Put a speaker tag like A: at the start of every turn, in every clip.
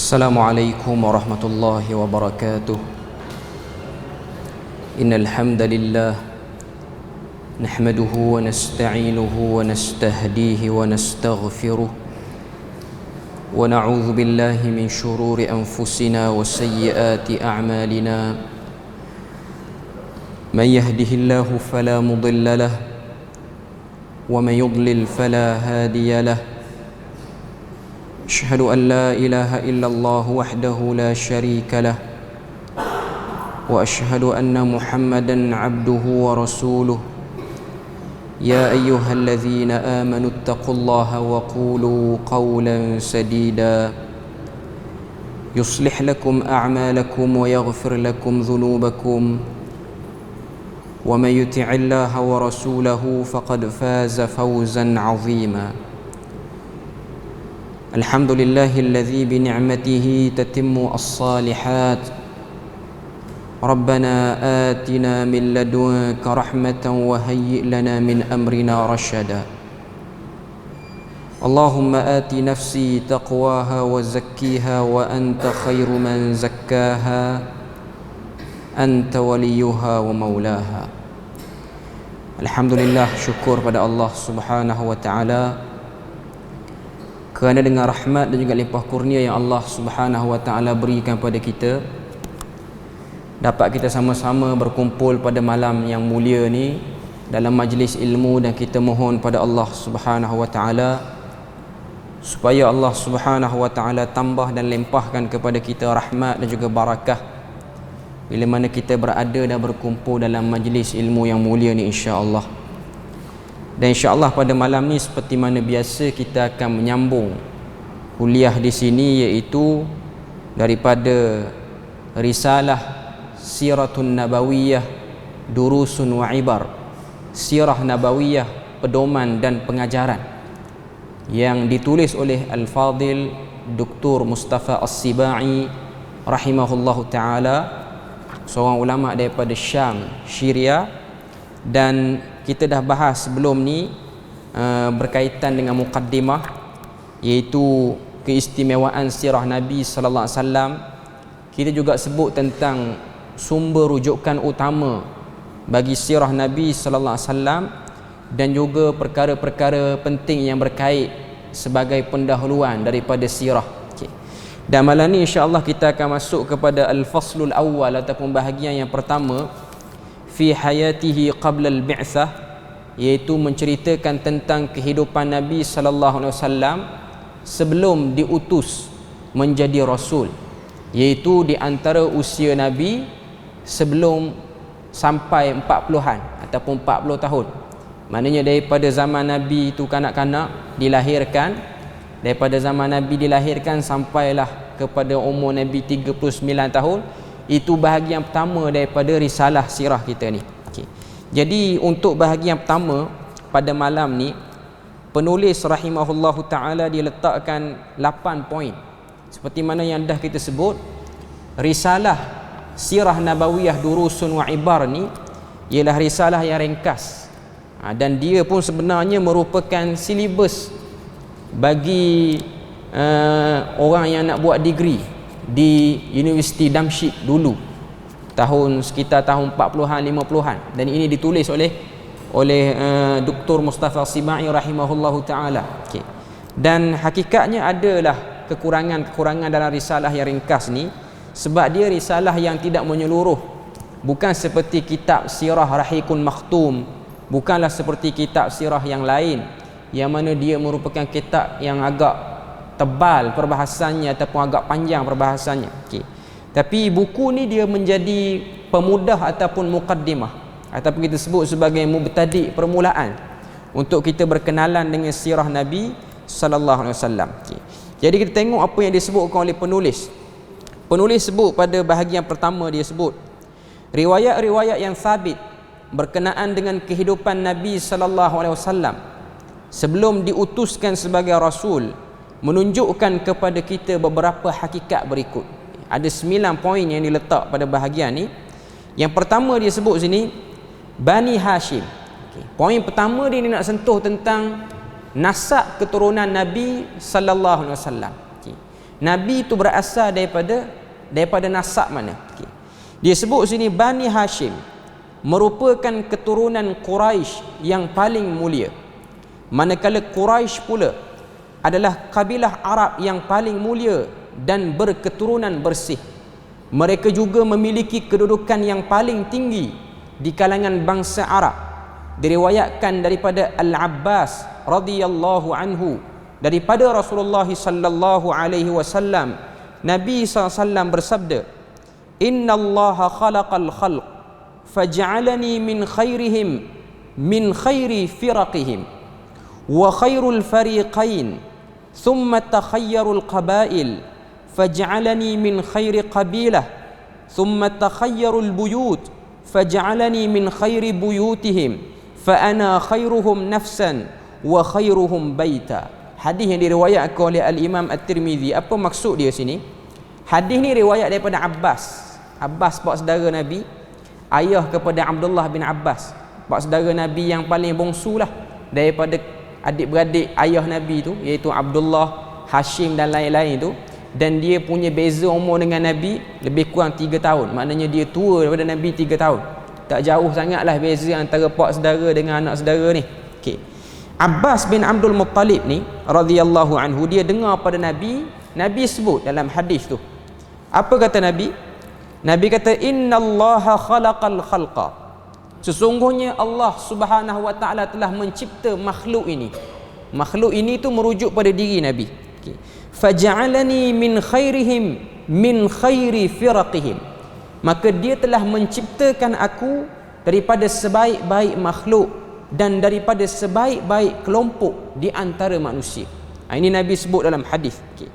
A: السلام عليكم ورحمة الله وبركاته. إن الحمد لله نحمده ونستعينه ونستهديه ونستغفره ونعوذ بالله من شرور أنفسنا وسيئات أعمالنا. من يهده الله فلا مضل له ومن يضلل فلا هادي له. أشهد أن لا إله إلا الله وحده لا شريك له وأشهد أن محمدا عبده ورسوله. يا أيها الذين آمنوا اتقوا الله وقولوا قولا سديدا يصلح لكم أعمالكم ويغفر لكم ذنوبكم ومن يطع الله ورسوله فقد فاز فوزا عظيما. الحمد لله الذي بنعمته تتم الصالحات. ربنا آتنا من لدنك رحمة وهيئ لنا من أمرنا رشدا. اللهم آت نفسي تقواها وزكيها وأنت خير من زكاها أنت وليها ومولاها. Alhamdulillah, syukur pada Allah Subhanahu wa taala kerana dengan rahmat dan juga limpah kurnia yang Allah Subhanahu wa taala berikan pada kita, dapat kita sama-sama berkumpul pada malam yang mulia ni dalam majlis ilmu, dan kita mohon pada Allah Subhanahu wa taala supaya Allah Subhanahu wa taala tambah dan limpahkan kepada kita rahmat dan juga barakah bila mana kita berada dan berkumpul dalam majlis ilmu yang mulia ni, insya-Allah. Dan insya-Allah pada malam ni seperti mana biasa kita akan menyambung kuliah di sini, iaitu daripada risalah Siratun Nabawiyah Durusun wa Ibar, Sirah Nabawiyah, pedoman dan pengajaran, yang ditulis oleh Al-Fadil Dr. Mustafa As-Sibai rahimahullahu ta'ala, seorang ulama daripada Syam, Syria. Dan kita dah bahas sebelum ni berkaitan dengan muqaddimah, iaitu keistimewaan sirah Nabi sallallahu alaihi wasallam. Kita juga sebut tentang sumber rujukan utama bagi sirah Nabi sallallahu alaihi wasallam, dan juga perkara-perkara penting yang berkait sebagai pendahuluan daripada sirah. Dan malam ni insya-Allah kita akan masuk kepada al-faslul awwal ataupun bahagian yang pertama, fi hayatihi qabla al-bi'tsah, iaitu menceritakan tentang kehidupan Nabi sallallahu alaihi wasallam sebelum diutus menjadi rasul, iaitu di antara usia Nabi sebelum sampai 40-an ataupun 40 tahun. Maknanya daripada zaman Nabi itu kanak-kanak dilahirkan, daripada zaman Nabi dilahirkan sampailah kepada umur Nabi 39 tahun. Itu bahagian pertama daripada risalah sirah kita ni. Jadi untuk bahagian pertama pada malam ni, penulis rahimahullahu ta'ala dia letakkan 8 poin. Seperti mana yang dah kita sebut, risalah Sirah Nabawiyah Durusun wa Ibar ni ialah risalah yang ringkas, dan dia pun sebenarnya merupakan silibus bagi orang yang nak buat degree di Universiti Damsyik dulu, sekitar tahun 40-an 50-an. Dan ini ditulis oleh Dr. Mustafa As-Sibai rahimahullahu ta'ala. Dan hakikatnya adalah kekurangan-kekurangan dalam risalah yang ringkas ni, sebab dia risalah yang tidak menyeluruh. Bukan seperti kitab Sirah Rahikun Makhtum, bukanlah seperti kitab sirah yang lain yang mana dia merupakan kitab yang agak tebal perbahasannya ataupun agak panjang perbahasannya. Tapi buku ni dia menjadi pemudah ataupun muqaddimah, ataupun kita sebut sebagai mubtadi', permulaan untuk kita berkenalan dengan sirah Nabi sallallahu alaihi wasallam. Jadi kita tengok apa yang disebutkan oleh penulis. Penulis sebut pada bahagian pertama, dia sebut riwayat-riwayat yang sabit berkenaan dengan kehidupan Nabi sallallahu alaihi wasallam sebelum diutuskan sebagai rasul menunjukkan kepada kita beberapa hakikat berikut. Ada 9 poin yang diletak pada bahagian ni. Yang pertama dia sebut sini Bani Hashim. Poin pertama dia nak sentuh tentang nasab keturunan Nabi sallallahu alaihi wasallam. Nabi itu berasal daripada nasab mana? Okay. Dia sebut sini Bani Hashim merupakan keturunan Quraisy yang paling mulia. Manakala Quraisy pula adalah kabilah Arab yang paling mulia dan berketurunan bersih. Mereka juga memiliki kedudukan yang paling tinggi di kalangan bangsa Arab. Diriwayatkan daripada Al-Abbas radhiyallahu anhu, daripada Rasulullah sallallahu alaihi wasallam, Nabi SAW bersabda, "Inna Allah khalaqal khalq faj'alani min khairihim min khairi firaqihim wa khairul fariqain thumma takhayyarul qabail faj'alani min khairi qabilah thumma takhayyarul buyut faj'alani min khairi buyutihim fa ana khairuhum nafsan wa khairuhum baita." Hadis yang diriwayatkan oleh Al-Imam At-Tirmizi. Apa maksud dia sini? Hadis ni riwayat daripada Abbas. Abbas pak saudara Nabi, ayah kepada Abdullah bin Abbas, pak saudara Nabi yang paling bongsu lah daripada adik-beradik ayah Nabi tu, iaitu Abdullah, Hashim dan lain-lain tu. Dan dia punya beza umur dengan Nabi lebih kurang 3 tahun. Maknanya dia tua daripada Nabi 3 tahun. Tak jauh sangatlah beza antara pak saudara dengan anak saudara ni. Okey. Abbas bin Abdul Muttalib ni radhiyallahu anhu, dia dengar pada Nabi sebut dalam hadis tu. Apa kata Nabi? Nabi kata, "Innallaha khalaqal khalqa." Sesungguhnya Allah Subhanahu wa taala telah mencipta makhluk ini. Makhluk ini tu merujuk pada diri Nabi. Okay. Faja'alani min khairihim min khairi firaqihim. Maka dia telah menciptakan aku daripada sebaik-baik makhluk dan daripada sebaik-baik kelompok di antara manusia. Ini Nabi sebut dalam hadis. Okay.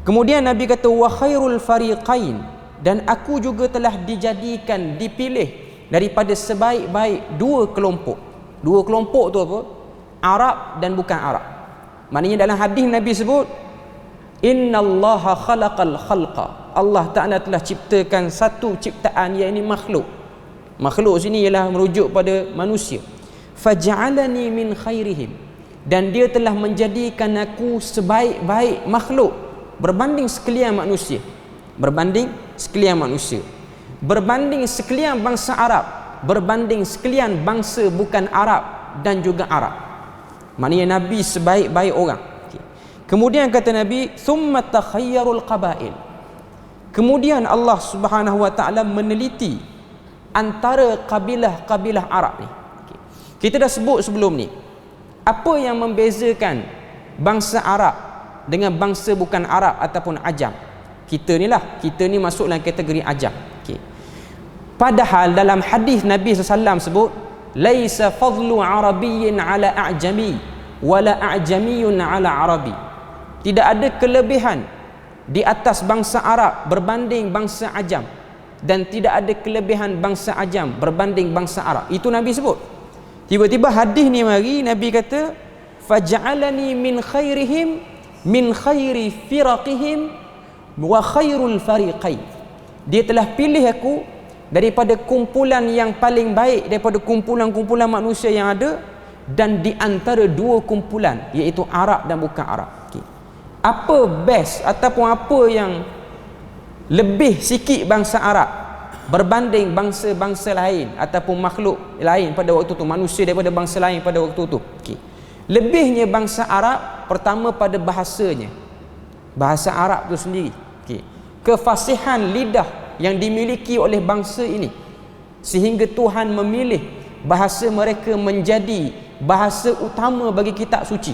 A: Kemudian Nabi kata wa khairul fariqain, dan aku juga telah dijadikan, dipilih daripada sebaik-baik dua kelompok. Dua kelompok tu apa? Arab dan bukan Arab. Maknanya dalam hadis Nabi sebut innallaha khalaqal khalqa. Allah Taala telah ciptakan satu ciptaan, iaitu makhluk. Makhluk sini ialah merujuk pada manusia. Faj'alani min khairihim, dan dia telah menjadikan aku sebaik-baik makhluk berbanding sekalian manusia. Berbanding sekalian manusia, berbanding sekalian bangsa Arab, berbanding sekalian bangsa bukan Arab dan juga Arab. Maknanya Nabi sebaik-baik orang. Kemudian kata Nabi, "Thumma takhayyarul qabail." Kemudian Allah Subhanahu wa taala meneliti antara kabilah-kabilah Arab ni. Kita dah sebut sebelum ni, apa yang membezakan bangsa Arab dengan bangsa bukan Arab ataupun Ajam? Kita ni masuk dalam kategori Ajam. Okay. Padahal dalam hadis Nabi SAW sebut, "Laisa fadlu Arabiyyin ala a'jami wala a'jamiyyun ala Arabi." Tidak ada kelebihan di atas bangsa Arab berbanding bangsa Ajam, dan tidak ada kelebihan bangsa Ajam berbanding bangsa Arab. Itu Nabi sebut. Tiba-tiba hadis ni mari, Nabi kata faj'alani min khairihim min khairi firaqihim wa khairul fariqain. Dia telah pilih aku daripada kumpulan yang paling baik daripada kumpulan-kumpulan manusia yang ada, dan di antara dua kumpulan, iaitu Arab dan bukan Arab. Okay. Apa best ataupun apa yang lebih sikit bangsa Arab berbanding bangsa-bangsa lain ataupun makhluk lain pada waktu tu, manusia daripada bangsa lain pada waktu tu? Okay. Lebihnya bangsa Arab, pertama pada bahasanya, bahasa Arab tu sendiri. Okay. Kefasihan lidah yang dimiliki oleh bangsa ini, sehingga Tuhan memilih bahasa mereka menjadi bahasa utama bagi kitab suci.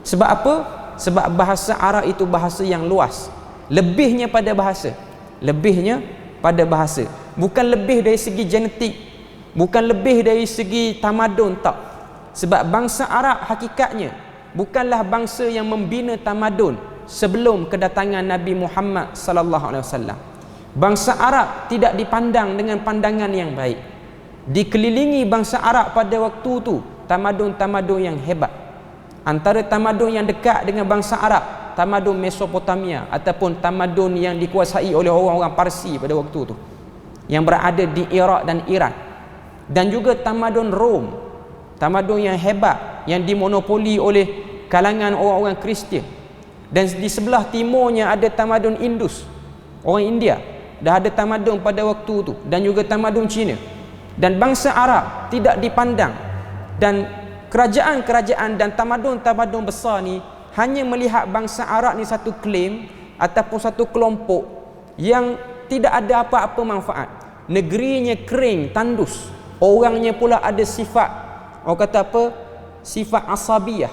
A: Sebab apa? Sebab bahasa Arab itu bahasa yang luas. Lebihnya pada bahasa, lebihnya pada bahasa, bukan lebih dari segi genetik, bukan lebih dari segi tamadun, tak. Sebab bangsa Arab hakikatnya bukanlah bangsa yang membina tamadun sebelum kedatangan Nabi Muhammad sallallahu alaihi wasallam. Bangsa Arab tidak dipandang dengan pandangan yang baik. Dikelilingi bangsa Arab pada waktu tu tamadun-tamadun yang hebat. Antara tamadun yang dekat dengan bangsa Arab, tamadun Mesopotamia ataupun tamadun yang dikuasai oleh orang-orang Parsi pada waktu tu, yang berada di Iraq dan Iran. Dan juga tamadun Rom, tamadun yang hebat yang dimonopoli oleh kalangan orang-orang Kristian. Dan di sebelah timurnya ada tamadun Indus, orang India. Dah ada tamadun pada waktu tu, dan juga tamadun Cina. Dan bangsa Arab tidak dipandang, dan kerajaan-kerajaan dan tamadun-tamadun besar ni hanya melihat bangsa Arab ni satu klaim ataupun satu kelompok yang tidak ada apa-apa manfaat. Negerinya kering, tandus. Orangnya pula ada sifat, orang kata apa? Sifat asabiyah,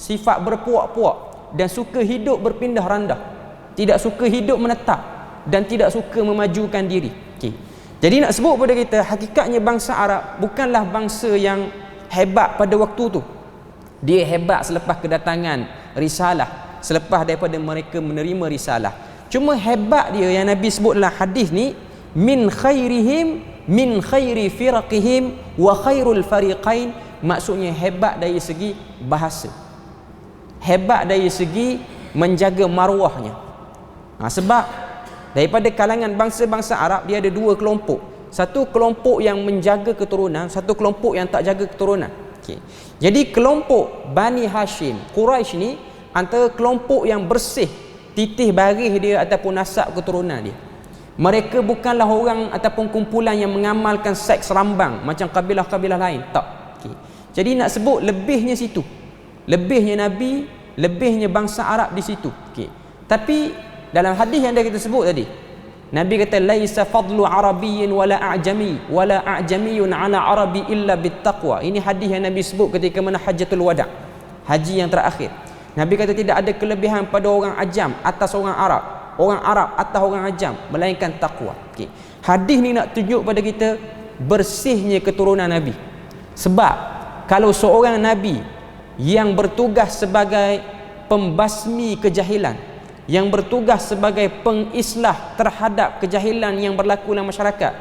A: sifat berpuak-puak, dan suka hidup berpindah randah. Tidak suka hidup menetap dan tidak suka memajukan diri. Okay. Jadi nak sebut pada kita, hakikatnya bangsa Arab bukanlah bangsa yang hebat pada waktu tu. Dia hebat selepas kedatangan risalah, selepas daripada mereka menerima risalah. Cuma hebat dia yang Nabi sebut dalam hadis ni, min khairihim min khairi firaqihim wa khairul fariqain, maksudnya hebat dari segi bahasa, hebat dari segi menjaga maruahnya. Sebab daripada kalangan bangsa-bangsa Arab dia ada dua kelompok. Satu kelompok yang menjaga keturunan, satu kelompok yang tak jaga keturunan. Okay. Jadi kelompok Bani Hashim, Quraisy ni antara kelompok yang bersih titih baris dia ataupun nasab keturunan dia. Mereka bukanlah orang ataupun kumpulan yang mengamalkan seks rambang macam kabilah-kabilah lain. Tak. Okay. Jadi nak sebut lebihnya situ. Lebihnya Nabi, lebihnya bangsa Arab di situ. Okay. Tapi dalam hadis yang dah kita sebut tadi, Nabi kata laisa fadlu arabiyyin wala a'jami wala a'jamiyun ala arabi illa bittaqwa. Ini hadis yang Nabi sebut ketika mana Hajjatul Wada', haji yang terakhir. Nabi kata tidak ada kelebihan pada orang ajam atas orang Arab, orang Arab atas orang ajam, melainkan takwa. Okay. Hadis ni nak tunjuk pada kita bersihnya keturunan Nabi. Sebab kalau seorang Nabi yang bertugas sebagai pembasmi kejahilan, yang bertugas sebagai pengislah terhadap kejahilan yang berlaku dalam masyarakat,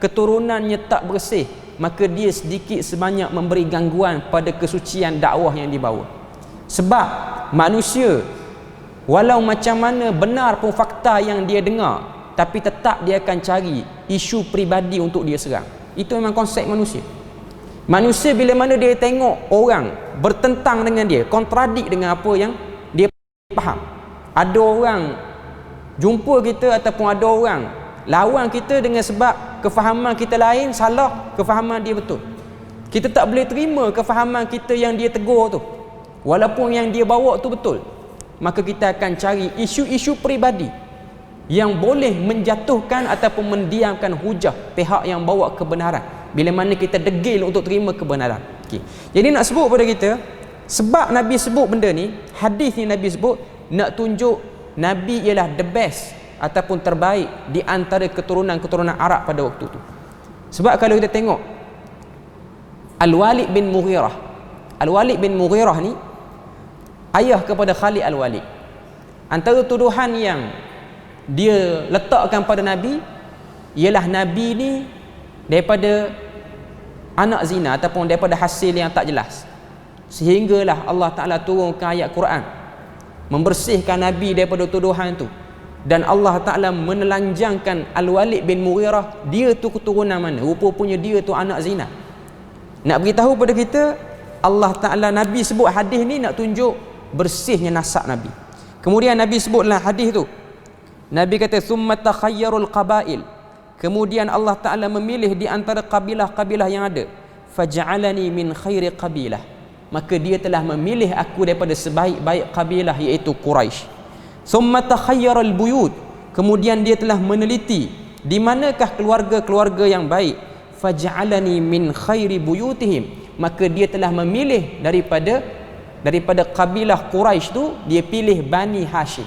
A: keturunannya tak bersih, maka dia sedikit sebanyak memberi gangguan pada kesucian dakwah yang dibawa. Sebab manusia walau macam mana benar pun fakta yang dia dengar, tapi tetap dia akan cari isu peribadi untuk dia serang. Itu memang konsep manusia. Manusia bila mana dia tengok orang bertentang dengan dia, kontradik dengan apa yang dia faham, ada orang jumpa kita ataupun ada orang lawan kita dengan sebab kefahaman kita lain salah, kefahaman dia betul, kita tak boleh terima kefahaman kita yang dia tegur tu walaupun yang dia bawa tu betul, maka kita akan cari isu-isu peribadi yang boleh menjatuhkan ataupun mendiamkan hujah pihak yang bawa kebenaran bila mana kita degil untuk terima kebenaran. Okay. Jadi nak sebut pada kita, sebab Nabi sebut benda ni, hadis ni Nabi sebut nak tunjuk Nabi ialah the best ataupun terbaik di antara keturunan-keturunan Arab pada waktu tu. Sebab kalau kita tengok Al-Walid bin Mughirah, Al-Walid bin Mughirah ni ayah kepada Khalid Al-Walid. Antara tuduhan yang dia letakkan pada Nabi ialah Nabi ni daripada anak zina ataupun daripada hasil yang tak jelas, sehinggalah Allah Ta'ala turunkan ayat Quran membersihkan Nabi daripada tuduhan tu. Dan Allah Ta'ala menelanjangkan Al-Walid bin Mughirah, dia tu keturunan mana, rupa-rupanya dia tu anak zina. Nak beritahu pada kita, Allah Ta'ala, Nabi sebut hadis ni nak tunjuk bersihnya nasab Nabi. Kemudian Nabi sebut dalam hadis tu, Nabi kata summa takhayyarul qabail, kemudian Allah Ta'ala memilih di antara kabilah-kabilah yang ada, faj'alani min khairi qabilah, maka dia telah memilih aku daripada sebaik-baik kabilah, iaitu Quraisy. Summa takhayyarul buyut, kemudian dia telah meneliti di manakah keluarga-keluarga yang baik, faj'alani min khairi buyutihim, maka dia telah memilih daripada kabilah Quraisy tu, dia pilih Bani Hashim.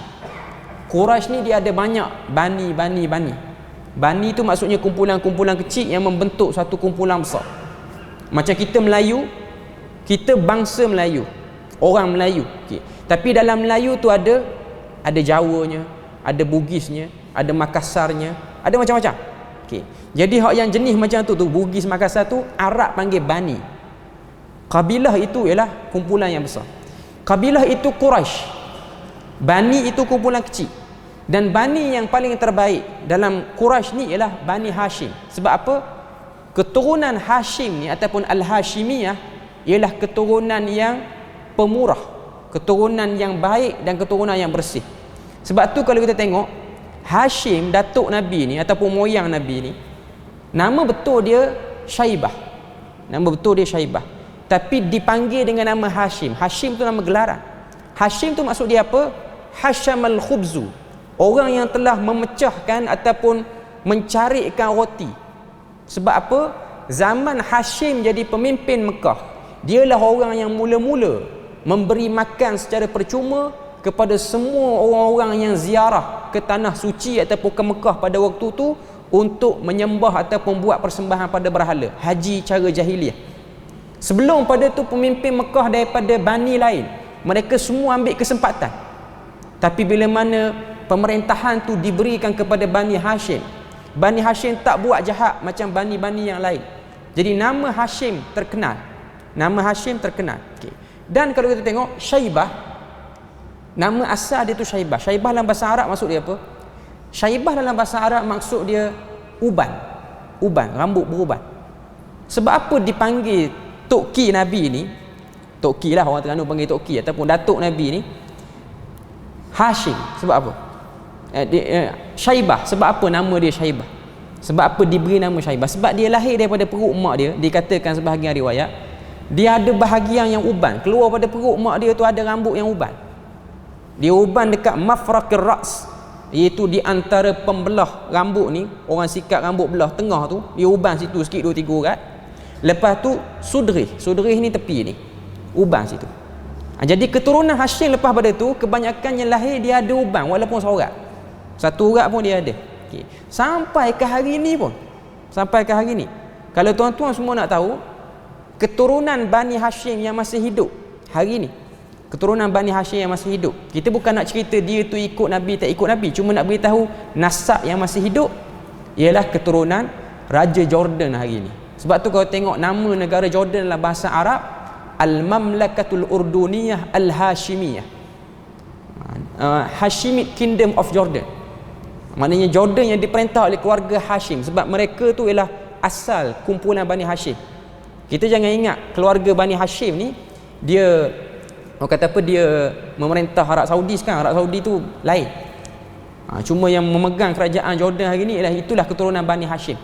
A: Quraisy ni dia ada banyak Bani. Bani tu maksudnya kumpulan-kumpulan kecil yang membentuk satu kumpulan besar. Macam kita Melayu, kita bangsa Melayu, orang Melayu. Okay. Tapi dalam Melayu tu ada Jawanya, ada Bugisnya, ada Makassarnya, ada macam-macam. Okay. Jadi hak yang jenis macam tu Bugis, Makassar tu Arab panggil Bani. Kabilah itu ialah kumpulan yang besar. Kabilah itu Quraisy. Bani itu kumpulan kecil. Dan Bani yang paling terbaik dalam Quraisy ni ialah Bani Hashim. Sebab apa? Keturunan Hashim ni ataupun Al-Hashimiyah ialah keturunan yang pemurah, keturunan yang baik dan keturunan yang bersih. Sebab tu kalau kita tengok Hashim, datuk Nabi ni ataupun moyang Nabi ni, nama betul dia Syaibah. Nama betul dia Syaibah. Tapi dipanggil dengan nama Hashim. Hashim tu nama gelaran. Hashim tu maksud dia apa? Hashamal khubzu. Orang yang telah memecahkan ataupun mencarikan roti. Sebab apa? Zaman Hashim jadi pemimpin Mekah, dialah orang yang mula-mula memberi makan secara percuma kepada semua orang-orang yang ziarah ke tanah suci ataupun ke Mekah pada waktu tu untuk menyembah ataupun buat persembahan pada berhala, haji cara jahiliah. Sebelum pada tu pemimpin Mekah daripada bani lain, mereka semua ambil kesempatan. Tapi bila mana pemerintahan tu diberikan kepada Bani Hashim, Bani Hashim tak buat jahat macam bani-bani yang lain. Jadi nama Hashim terkenal. Nama Hashim terkenal. Okay. Dan kalau kita tengok Syaibah, nama asal dia tu Syaibah. Syaibah dalam bahasa Arab maksud dia apa? Syaibah dalam bahasa Arab maksud dia uban. Uban, rambut beruban. Sebab apa dipanggil Tok-Ki Nabi ni? Tok-Ki lah, orang Terengganu panggil Tok-Ki ataupun datuk Nabi ni Hashim. Sebab apa? Syaibah. Sebab apa nama dia Syaibah? Sebab apa diberi nama Syaibah? Sebab dia lahir daripada perut mak dia. Dikatakan sebahagian riwayat, dia ada bahagian yang uban. Keluar pada perut mak dia tu ada rambut yang uban. Dia uban dekat mafraqir ra's, iaitu di antara pembelah rambut ni. Orang sikat rambut belah tengah tu, dia uban situ sikit 2-3 urat. Lepas tu sudrih. Sudrih ni tepi ni, uban situ. Jadi keturunan Hashim lepas pada tu kebanyakan yang lahir dia ada uban walaupun seorang. Satu urat pun dia ada. Okay. Sampai ke hari ni pun. Sampai ke hari ni. Kalau tuan-tuan semua nak tahu, keturunan Bani Hashim yang masih hidup hari ni, keturunan Bani Hashim yang masih hidup, kita bukan nak cerita dia tu ikut Nabi tak ikut Nabi, cuma nak beritahu nasab yang masih hidup ialah keturunan Raja Jordan hari ni. Sebab tu kalau tengok nama negara Jordan dalam bahasa Arab, Al-Mamlakatul Urduniyah Al-Hashimiyah, Hashimid Kingdom of Jordan. Maknanya Jordan yang diperintah oleh keluarga Hashim, sebab mereka tu ialah asal kumpulan Bani Hashim. Kita jangan ingat keluarga Bani Hashim ni dia, orang kata apa, dia memerintah Arab Saudi sekarang. Arab Saudi tu lain. Cuma yang memegang kerajaan Jordan hari ni ialah itulah keturunan Bani Hashim.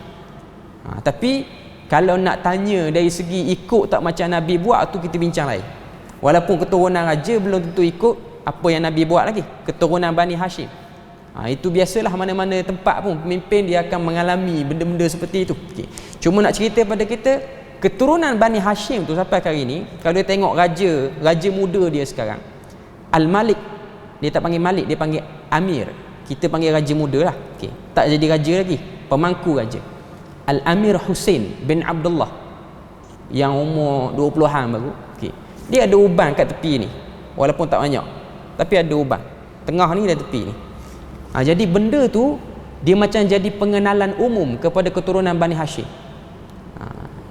A: Tapi kalau nak tanya dari segi ikut tak macam Nabi buat, tu kita bincang lain. Walaupun keturunan raja belum tentu ikut apa yang Nabi buat lagi, keturunan Bani Hashim. Itu biasalah, mana-mana tempat pun pemimpin dia akan mengalami benda-benda seperti itu. Okay. Cuma nak cerita pada kita, keturunan Bani Hashim tu sampai hari ni, kalau dia tengok raja muda dia sekarang, Al-Malik, dia tak panggil Malik, dia panggil Amir. Kita panggil raja muda lah. Okay. Tak jadi raja lagi, pemangku raja. Al-Amir Hussein bin Abdullah yang umur 20-an baru. Okay. Dia ada uban kat tepi ni, walaupun tak banyak, tapi ada uban tengah ni dan tepi ni. Jadi benda tu dia macam jadi pengenalan umum kepada keturunan Bani Hashim.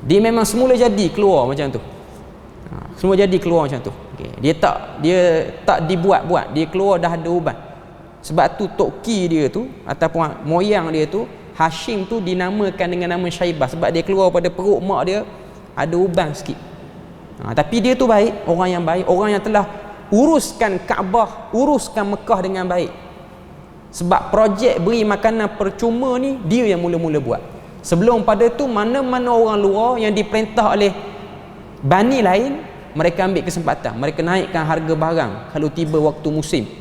A: Dia memang semula jadi keluar macam tu. Semua jadi keluar macam tu. Okay. Dia tak dibuat-buat, dia keluar dah ada uban. Sebab tu Tok-Ki dia tu ataupun moyang dia tu Hashim tu dinamakan dengan nama Syaibah, sebab dia keluar pada perut mak dia ada uban sikit. Tapi dia tu baik, orang yang baik, orang yang telah uruskan Kaabah, uruskan Mekah dengan baik. Sebab projek beri makanan percuma ni dia yang mula-mula buat. Sebelum pada tu mana-mana orang luar yang diperintah oleh bani lain, mereka ambil kesempatan, mereka naikkan harga barang kalau tiba waktu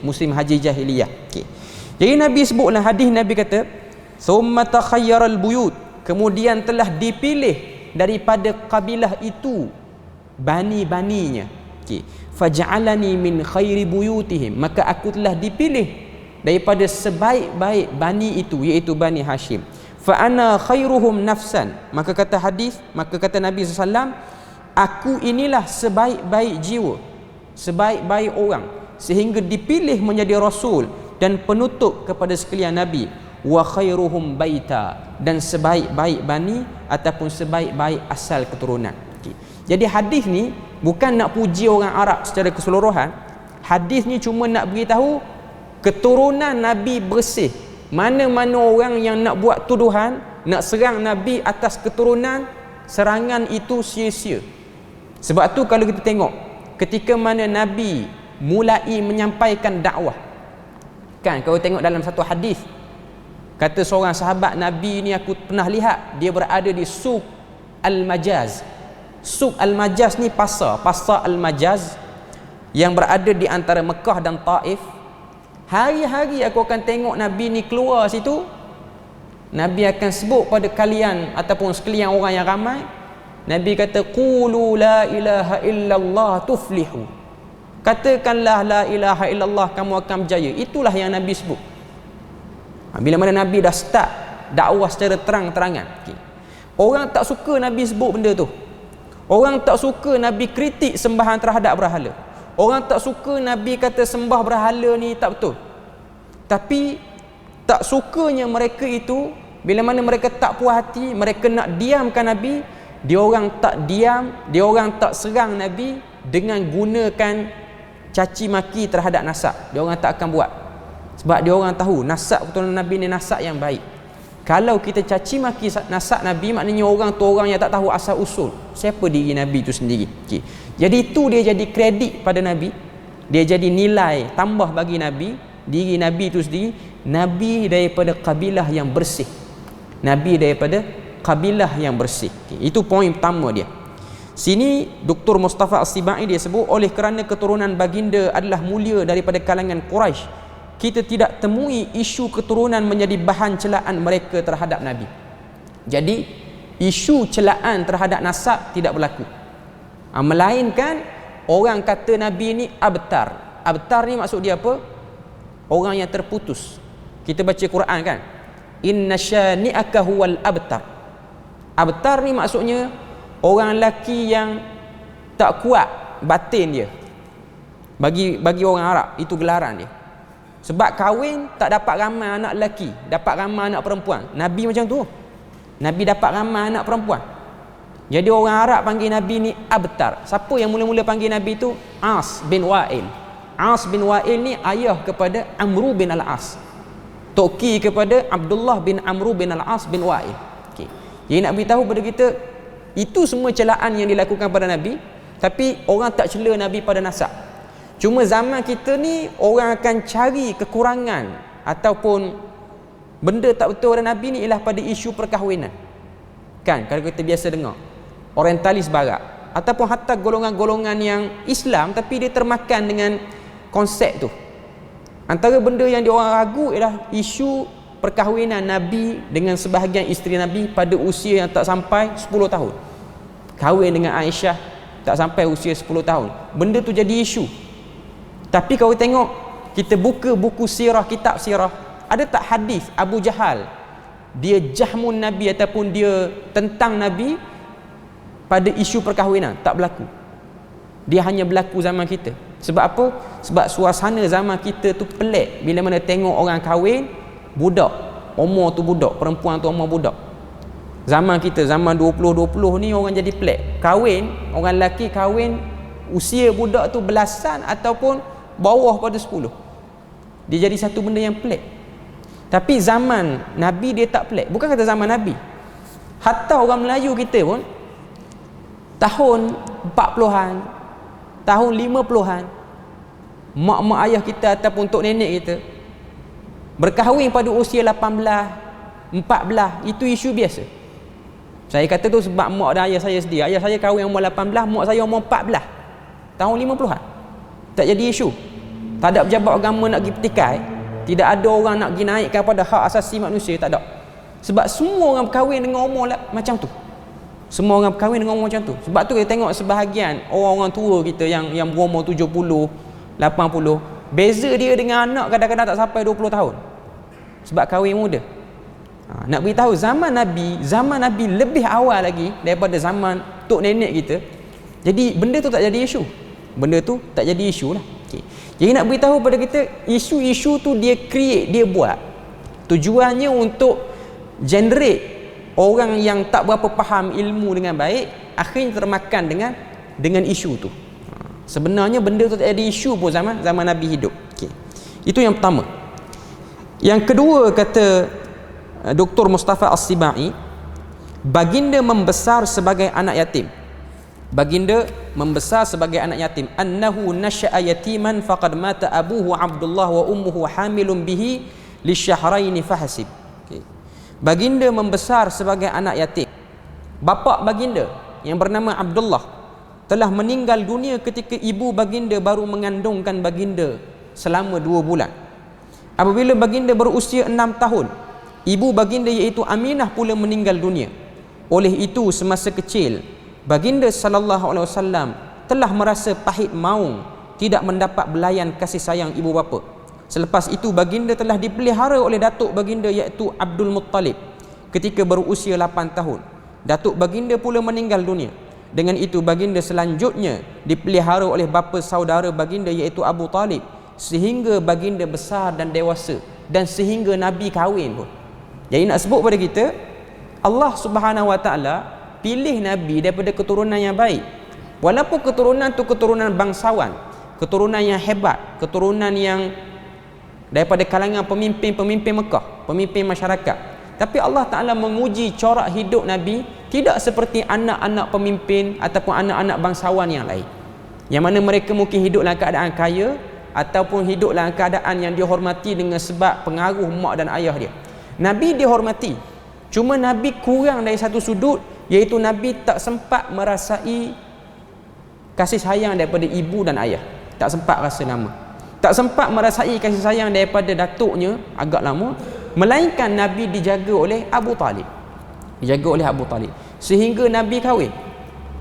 A: musim haji jahiliyah. Okay. Jadi Nabi sebutlah hadis, Nabi kata summa takhayyaral buyut, kemudian telah dipilih daripada kabilah itu bani-baninya. Okay. Faj'alani min khairi buyutihim, maka aku telah dipilih daripada sebaik-baik bani itu, iaitu Bani Hashim. Fa ana khairuhum nafsan, maka kata hadis, maka kata Nabi SAW, aku inilah sebaik-baik jiwa, sebaik-baik orang, sehingga dipilih menjadi rasul dan penutup kepada sekalian Nabi. Wa khairuhum baita, dan sebaik-baik bani ataupun sebaik-baik asal keturunan. Okay. Jadi hadis ni bukan nak puji orang Arab secara keseluruhan. Hadis ni cuma nak beritahu keturunan Nabi bersih. Mana-mana orang yang nak buat tuduhan, nak serang Nabi atas keturunan, serangan itu sia-sia. Sebab tu kalau kita tengok ketika mana Nabi mulai menyampaikan dakwah. Kan kalau tengok dalam satu hadis, kata seorang sahabat Nabi ni, aku pernah lihat dia berada di Suq Al-Majaz. Suq Al-Majaz ni pasar Al-Majaz yang berada di antara Mekah dan Taif. Hari-hari aku akan tengok Nabi ni keluar situ. Nabi akan sebut pada kalian ataupun sekalian orang yang ramai, Nabi kata, qulu la ilaha illallah tuflihu. Katakanlah la ilaha illallah, kamu akan berjaya. Itulah yang Nabi sebut. Bila mana Nabi dah start dakwah secara terang-terangan. Orang tak suka Nabi sebut benda tu. Orang tak suka Nabi kritik sembahan terhadap berhala. Orang tak suka Nabi kata sembah berhala ni tak betul. Tapi tak sukanya mereka itu, bila mana mereka tak puas hati, mereka nak diamkan Nabi, dia orang tak diam, dia orang tak serang Nabi dengan gunakan caci maki terhadap nasab. Dia orang tak akan buat. Sebab dia orang tahu nasab keturunan Nabi ni nasab yang baik. Kalau kita caci maki nasab Nabi, maknanya orang tu orang yang tak tahu asal usul siapa diri Nabi tu sendiri. Jadi itu dia jadi kredit pada Nabi, dia jadi nilai tambah bagi Nabi, diri Nabi tu sendiri, Nabi daripada kabilah yang bersih. Nabi daripada kabilah yang bersih. Itu poin pertama dia. Sini Dr. Mustafa As-Sibai dia sebut, oleh kerana keturunan baginda adalah mulia daripada kalangan Quraisy, kita tidak temui isu keturunan menjadi bahan celaan mereka terhadap Nabi. Jadi isu celaan terhadap nasab tidak berlaku. Melainkan orang kata Nabi ni abtar. Abtar ni maksud dia apa? Orang yang terputus. Kita baca Quran kan, inna syani'aka huwal abtar. Abtar ni maksudnya orang lelaki yang tak kuat batin dia. Bagi orang Arab itu gelaran dia. Sebab kahwin tak dapat ramai anak lelaki, dapat ramai anak perempuan. Nabi macam tu. Nabi dapat ramai anak perempuan. Jadi orang Arab panggil Nabi ni abtar. Siapa yang mula-mula panggil Nabi tu? As bin Wa'il. As bin Wa'il ni ayah kepada Amru bin Al-As, toki kepada Abdullah bin Amru bin Al-As bin Wa'il. Jadi nak beritahu pada kita, itu semua celaan yang dilakukan pada Nabi, tapi orang tak cela Nabi pada nasab. Cuma zaman kita ni orang akan cari kekurangan ataupun benda tak betul pada Nabi ni ialah pada isu perkahwinan. Kan kalau kita biasa dengar orientalis barat ataupun hatta golongan-golongan yang Islam tapi dia termakan dengan konsep tu. Antara benda yang diorang ragu ialah isu perkahwinan Nabi dengan sebahagian isteri Nabi pada usia yang tak sampai 10 tahun. Kahwin dengan Aisyah tak sampai usia 10 tahun. Benda tu jadi isu. Tapi kalau tengok, kita buka buku sirah, kitab sirah, ada tak hadis Abu Jahal dia jahmun Nabi ataupun dia tentang Nabi pada isu perkahwinan? Tak berlaku. Dia hanya berlaku zaman kita. Sebab apa? Sebab suasana zaman kita tu pelik. Bila mana tengok orang kahwin, budak, umur tu budak, perempuan tu umur budak. Zaman kita, zaman 20-20 ni orang jadi pelik. Kahwin, orang lelaki kahwin usia budak tu belasan ataupun bawah pada 10. Dia jadi satu benda yang pelik. Tapi zaman Nabi dia tak pelik. Bukan kata zaman Nabi, hatta orang Melayu kita pun tahun 40-an, tahun 50-an, mak-mak ayah kita ataupun tok nenek kita berkahwin pada usia 18, 14, itu isu biasa. Saya kata tu sebab mak dan ayah saya sendiri. Ayah saya kahwin umur 18, mak saya umur 14, tahun 50-an. Tak jadi isu. Tak ada pejabat agama nak pergi petikai, tidak ada orang nak pergi naikkan pada hak asasi manusia, tak ada. Sebab semua orang berkahwin dengan umur macam tu. Semua orang berkahwin dengan umur macam tu. Sebab tu kita tengok sebahagian orang-orang tua kita yang berumur 70, 80, beza dia dengan anak kadang-kadang tak sampai 20 tahun. Sebab kahwin muda. Nak beritahu zaman Nabi lebih awal lagi daripada zaman tok nenek kita. Jadi benda tu tak jadi isu. Benda tu tak jadi isu lah. Okay. Jadi nak beritahu pada kita, isu-isu tu dia create, dia buat. Tujuannya untuk generate orang yang tak berapa faham ilmu dengan baik, akhirnya termakan dengan isu tu. Sebenarnya benda tu tak ada isu pun zaman Nabi hidup. Okay. Itu yang pertama. Yang kedua, kata Dr. Mustafa As-Sibai, baginda membesar sebagai anak yatim. baginda membesar sebagai anak yatim. Annahu nasya'a yatiman faqad mata abuhu Abdullah wa ummuhu hamilun bihi lisyahraini fahasib. Okay. Baginda membesar sebagai anak yatim. Bapa baginda yang bernama Abdullah telah meninggal dunia ketika ibu baginda baru mengandungkan baginda selama 2 bulan. Apabila baginda berusia 6 tahun, ibu baginda iaitu Aminah pula meninggal dunia. Oleh itu semasa kecil baginda sallallahu alaihi wasallam telah merasa pahit maung tidak mendapat belayan kasih sayang ibu bapa. Selepas itu baginda telah dipelihara oleh datuk baginda iaitu Abdul Muttalib ketika berusia 8 tahun. Datuk baginda pula meninggal dunia. Dengan itu baginda selanjutnya dipelihara oleh bapa saudara baginda iaitu Abu Talib sehingga baginda besar dan dewasa dan sehingga Nabi kahwin pun. Jadi nak sebut pada kita, Allah Subhanahu Wa Taala pilih Nabi daripada keturunan yang baik. Walaupun keturunan tu keturunan bangsawan, keturunan yang hebat, keturunan yang daripada kalangan pemimpin-pemimpin Mekah, pemimpin masyarakat. Tapi Allah Ta'ala menguji corak hidup Nabi tidak seperti anak-anak pemimpin ataupun anak-anak bangsawan yang lain, yang mana mereka mungkin hidup dalam keadaan kaya ataupun hidup dalam keadaan yang dihormati dengan sebab pengaruh mak dan ayah dia. Nabi dihormati, cuma Nabi kurang dari satu sudut, iaitu Nabi tak sempat merasai kasih sayang daripada ibu dan ayah. Tak sempat rasa lama. Tak sempat merasai kasih sayang daripada datuknya agak lama, melainkan Nabi dijaga oleh Abu Talib. Dijaga oleh Abu Talib sehingga Nabi kahwin,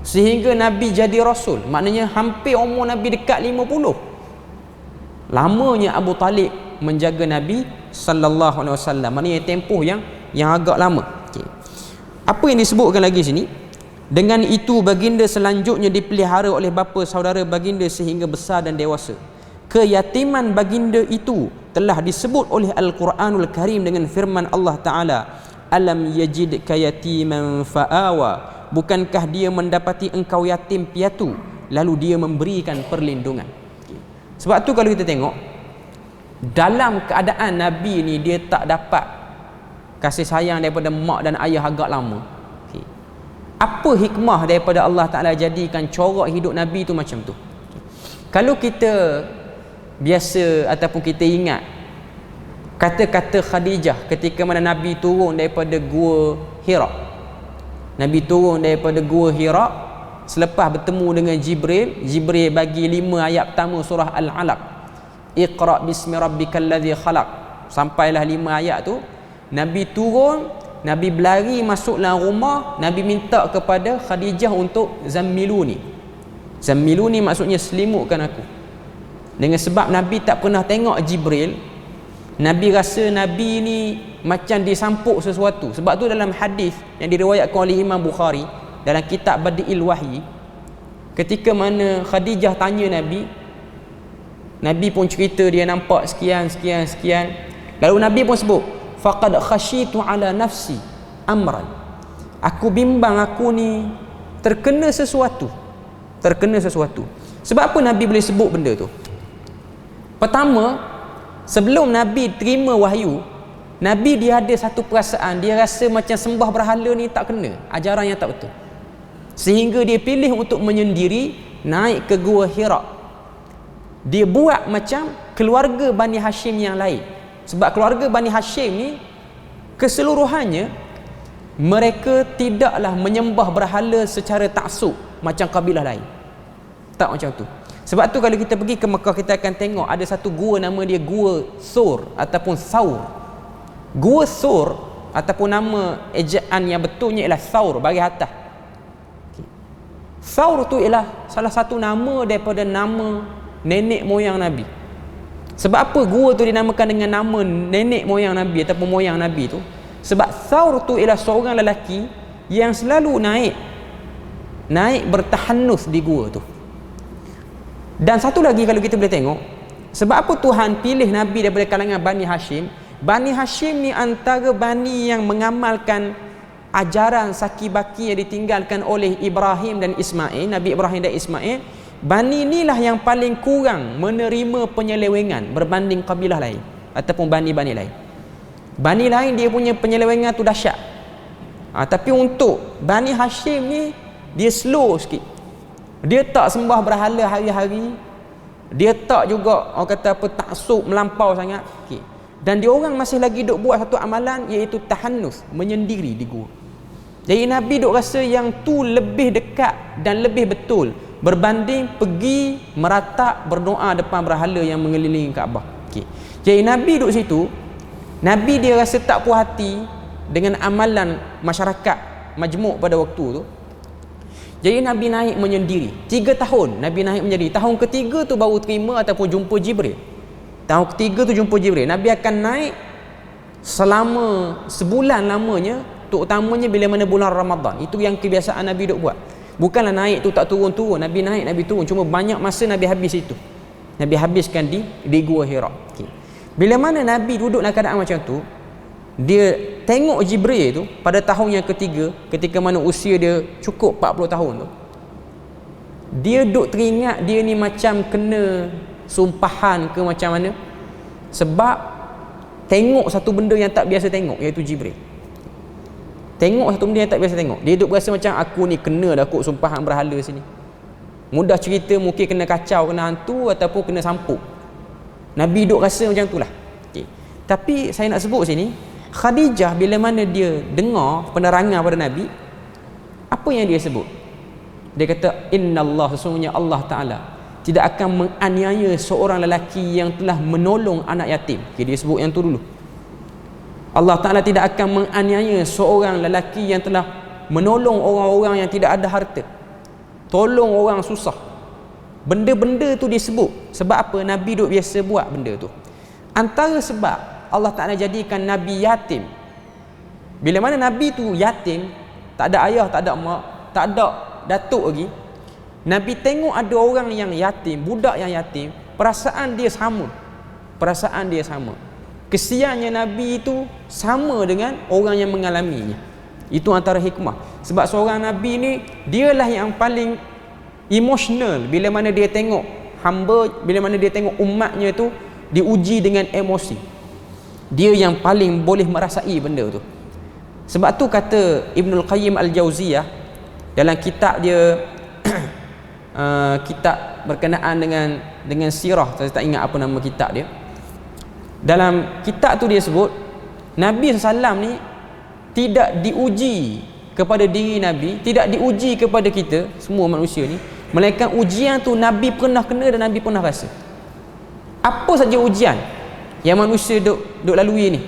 A: sehingga Nabi jadi rasul. Maknanya hampir umur Nabi dekat 50. Lamanya Abu Talib menjaga Nabi sallallahu alaihi wasallam. Maknanya tempoh yang agak lama. Okay. Apa yang disebutkan lagi sini? Dengan itu baginda selanjutnya dipelihara oleh bapa saudara baginda sehingga besar dan dewasa. Keyatiman baginda itu telah disebut oleh Al-Quranul Karim dengan firman Allah Ta'ala, alam yajidka yatiman fa'awa, bukankah dia mendapati engkau yatim piatu lalu dia memberikan perlindungan. Sebab tu kalau kita tengok dalam keadaan Nabi ni dia tak dapat kasih sayang daripada mak dan ayah agak lama, apa hikmah daripada Allah Ta'ala jadikan corak hidup Nabi tu macam tu. Kalau kita biasa ataupun kita ingat kata-kata Khadijah ketika mana Nabi turun daripada gua Hira. Nabi turun daripada gua Hira selepas bertemu dengan Jibril. Jibril bagi 5 ayat pertama surah Al-Alaq, Iqra bismi rabbikal ladzi khalaq. Sampailah 5 ayat tu, Nabi turun, Nabi berlari masuk dalam rumah, Nabi minta kepada Khadijah untuk zammiluni. Zammiluni maksudnya selimutkan aku. Dengan sebab Nabi tak pernah tengok Jibril, Nabi rasa Nabi ni macam disampuk sesuatu. Sebab tu dalam hadis yang diriwayatkan oleh Imam Bukhari dalam kitab Badi'il Wahyi, ketika mana Khadijah tanya Nabi, Nabi pun cerita dia nampak sekian. Lalu Nabi pun sebut, faqad khasyitu ala nafsi amran, aku bimbang aku ni terkena sesuatu. Sebab apa Nabi boleh sebut benda tu? Pertama, sebelum Nabi terima wahyu, Nabi dia ada satu perasaan, dia rasa macam sembah berhala ni tak kena, ajaran yang tak betul. Sehingga dia pilih untuk menyendiri, naik ke gua Hira. Dia buat macam keluarga Bani Hashim yang lain. Sebab keluarga Bani Hashim ni keseluruhannya mereka tidaklah menyembah berhala secara taksub macam kabilah lain. Tak macam tu. Sebab tu kalau kita pergi ke Mekah, kita akan tengok ada satu gua nama dia Gua Sur ataupun Saur. Gua Sur ataupun nama ejaan yang betulnya ialah Saur bagi atas. Saur tu ialah salah satu nama daripada nama nenek moyang Nabi. Sebab apa gua tu dinamakan dengan nama nenek moyang Nabi ataupun moyang Nabi tu? Sebab Saur tu ialah seorang lelaki yang selalu naik bertahanus di gua tu. Dan satu lagi kalau kita boleh tengok, sebab apa Tuhan pilih Nabi daripada kalangan Bani Hashim? Bani Hashim ni antara Bani yang mengamalkan ajaran saki-baki yang ditinggalkan oleh Ibrahim dan Ismail, Nabi Ibrahim dan Ismail. Bani inilah yang paling kurang menerima penyelewengan berbanding kabilah lain ataupun Bani-Bani lain. Bani lain dia punya penyelewengan tu dahsyat. Tapi untuk Bani Hashim ni dia slow sikit. Dia tak sembah berhala hari-hari. Dia tak juga orang kata apa taksub melampau sangat. Okey. Dan dia orang masih lagi duk buat satu amalan iaitu tahannus, menyendiri di gua. Jadi Nabi duk rasa yang tu lebih dekat dan lebih betul berbanding pergi meratap berdoa depan berhala yang mengelilingi Kaabah. Okey. Jadi Nabi duk situ, Nabi dia rasa tak puas hati dengan amalan masyarakat majmuk pada waktu tu. Jadi Nabi naik menyendiri 3 tahun. Nabi naik menyendiri. Tahun ketiga tu baru terima ataupun jumpa Jibril. Tahun ketiga tu jumpa Jibril. Nabi akan naik selama sebulan lamanya, terutamanya bila mana bulan Ramadan. Itu yang kebiasaan Nabi duk buat. Bukanlah naik tu tak turun-turun. Nabi naik, Nabi turun. Cuma banyak masa Nabi habis itu. Nabi habiskan di Gua Hira. Okay. Bila mana Nabi duduk dalam keadaan macam tu, dia tengok Jibril tu pada tahun yang ketiga, ketika mana usia dia cukup 40 tahun tu, dia duk teringat dia ni macam kena sumpahan ke macam mana, sebab tengok satu benda yang tak biasa tengok, iaitu Jibril. Tengok satu benda yang tak biasa tengok. Dia duk rasa macam aku ni kena dah kot sumpahan berhala sini. Mudah cerita mungkin kena kacau, kena hantu ataupun kena sampuk. Nabi duk rasa macam tu lah. Okay. Tapi saya nak sebut sini, Khadijah bila mana dia dengar penerangan pada Nabi, apa yang dia sebut? Dia kata, Innallah, sesungguhnya Allah Ta'ala tidak akan menganiaya seorang lelaki yang telah menolong anak yatim. Okay, dia sebut yang tu dulu. Allah Ta'ala tidak akan menganiaya seorang lelaki yang telah menolong orang-orang yang tidak ada harta, tolong orang susah. Benda-benda tu disebut. Sebab apa? Nabi duk biasa buat benda tu. Antara sebab Allah Ta'ala jadikan Nabi yatim. Bila mana Nabi tu yatim, tak ada ayah, tak ada mak, tak ada datuk lagi, Nabi tengok ada orang yang yatim, budak yang yatim, perasaan dia sama. Perasaan dia sama. Kesiannya Nabi itu sama dengan orang yang mengalaminya. Itu antara hikmah. Sebab seorang Nabi ni, dialah yang paling emosional bila mana dia tengok hamba, bila mana dia tengok umatnya tu diuji dengan emosi. Dia yang paling boleh merasai benda tu. Sebab tu kata Ibnul Qayyim Al-Jauziyah dalam kitab dia kitab berkenaan dengan sirah, saya tak ingat apa nama kitab dia. Dalam kitab tu dia sebut Nabi SAW ni tidak diuji kepada diri Nabi, tidak diuji kepada kita semua manusia ni, melainkan ujian tu Nabi pernah kena dan Nabi pernah rasa. Apa saja ujian yang manusia duk lalui ni,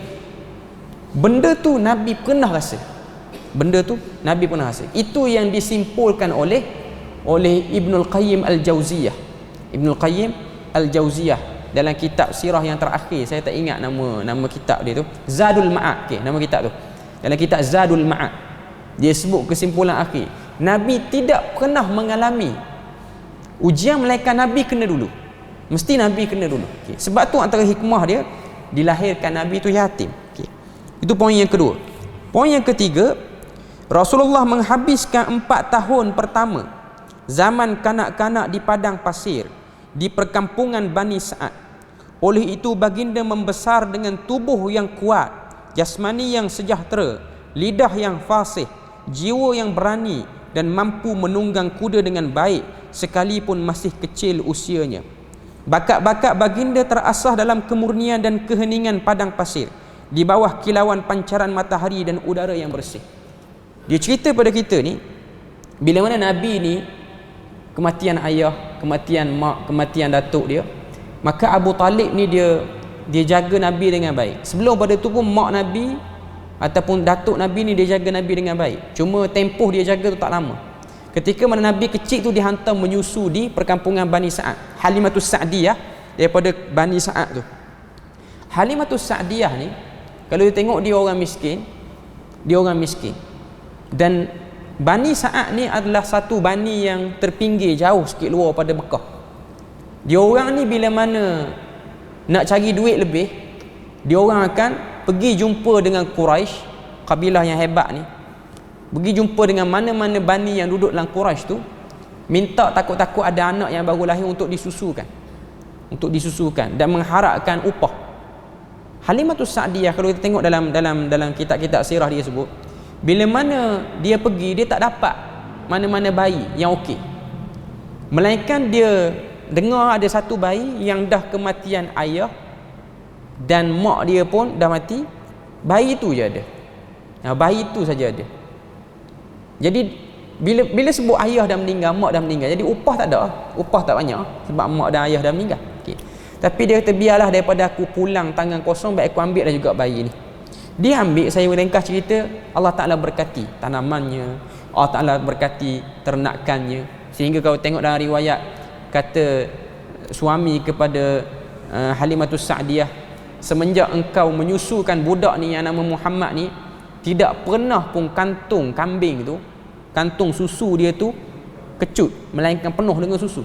A: benda tu Nabi pernah rasa. Benda tu Nabi pernah rasa. Itu yang disimpulkan oleh Ibnul Qayyim Al-Jauziyah. Ibnul Qayyim Al-Jauziyah dalam kitab sirah yang terakhir, saya tak ingat nama kitab dia tu, Zadul Ma'ad. Okay, nama kitab tu. Dalam kitab Zadul Ma'ad, dia sebut kesimpulan akhir, Nabi tidak pernah mengalami ujian melainkan Nabi kena dulu. Mesti Nabi kena dulu. Okay. Sebab tu antara hikmah dia dilahirkan Nabi tu yatim. Okay. Itu poin yang kedua. Poin yang ketiga, Rasulullah menghabiskan 4 tahun pertama zaman kanak-kanak di padang pasir di perkampungan Bani Sa'ad. Oleh itu baginda membesar dengan tubuh yang kuat, jasmani yang sejahtera, lidah yang fasih, jiwa yang berani dan mampu menunggang kuda dengan baik sekalipun masih kecil usianya. Bakat-bakat baginda terasah dalam kemurnian dan keheningan padang pasir di bawah kilauan pancaran matahari dan udara yang bersih. Dia cerita pada kita ni, bila mana Nabi ni kematian ayah, kematian mak, kematian datuk dia, maka Abu Talib ni dia jaga Nabi dengan baik. Sebelum pada tu pun mak Nabi ataupun datuk Nabi ni dia jaga Nabi dengan baik. Cuma tempoh dia jaga tu tak lama. Ketika mana Nabi kecil tu dihantar menyusu di perkampungan Bani Sa'ad. Halimatus Sa'diyah daripada Bani Sa'ad tu. Halimatus Sa'diyah ni, kalau dia tengok dia orang miskin, dan Bani Sa'ad ni adalah satu bani yang terpinggir jauh sikit luar pada Mekah. Dia orang ni bila mana nak cari duit lebih, dia orang akan pergi jumpa dengan Quraisy, kabilah yang hebat ni. Pergi jumpa dengan mana-mana bani yang duduk dalam Quraisy tu, minta takut-takut ada anak yang baru lahir untuk disusukan. Dan mengharapkan upah. Halimatus Sa'diyah, kalau kita tengok dalam kitab-kitab sirah dia sebut, bila mana dia pergi, dia tak dapat mana-mana bayi yang okey. Melainkan dia dengar ada satu bayi yang dah kematian ayah dan mak dia pun dah mati, bayi tu je ada. Bayi tu saja ada. Jadi bila sebut ayah dah meninggal, mak dah meninggal, jadi upah tak ada, upah tak banyak sebab mak dan ayah dah meninggal. Okay. Tapi dia kata biarlah daripada aku pulang tangan kosong, baik aku ambil dah juga bayi ni. Dia ambil, saya ringkas cerita, Allah Ta'ala berkati tanamannya, Allah Ta'ala berkati ternakannya. Sehingga kalau tengok dalam riwayat, kata suami kepada Halimatus Sa'diyah, semenjak engkau menyusukan budak ni yang nama Muhammad ni, tidak pernah pun kantung kambing tu, kantung susu dia tu kecut, melainkan penuh dengan susu.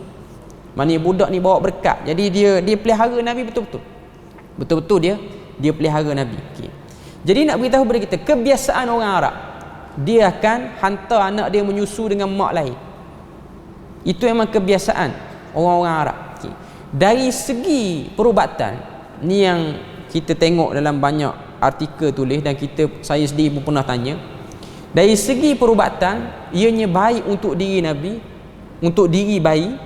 A: Maknanya budak ni bawa berkat. Jadi dia pelihara Nabi betul-betul. Betul-betul dia pelihara Nabi. Okay. Jadi nak beritahu kepada kita, kebiasaan orang Arab, dia akan hantar anak dia menyusu dengan mak lain. Itu memang kebiasaan orang-orang Arab. Okay. Dari segi perubatan, ni yang kita tengok dalam banyak artikel tulis, dan saya sendiri pun pernah tanya. Dari segi perubatan, ianya baik untuk diri Nabi, untuk diri bayi.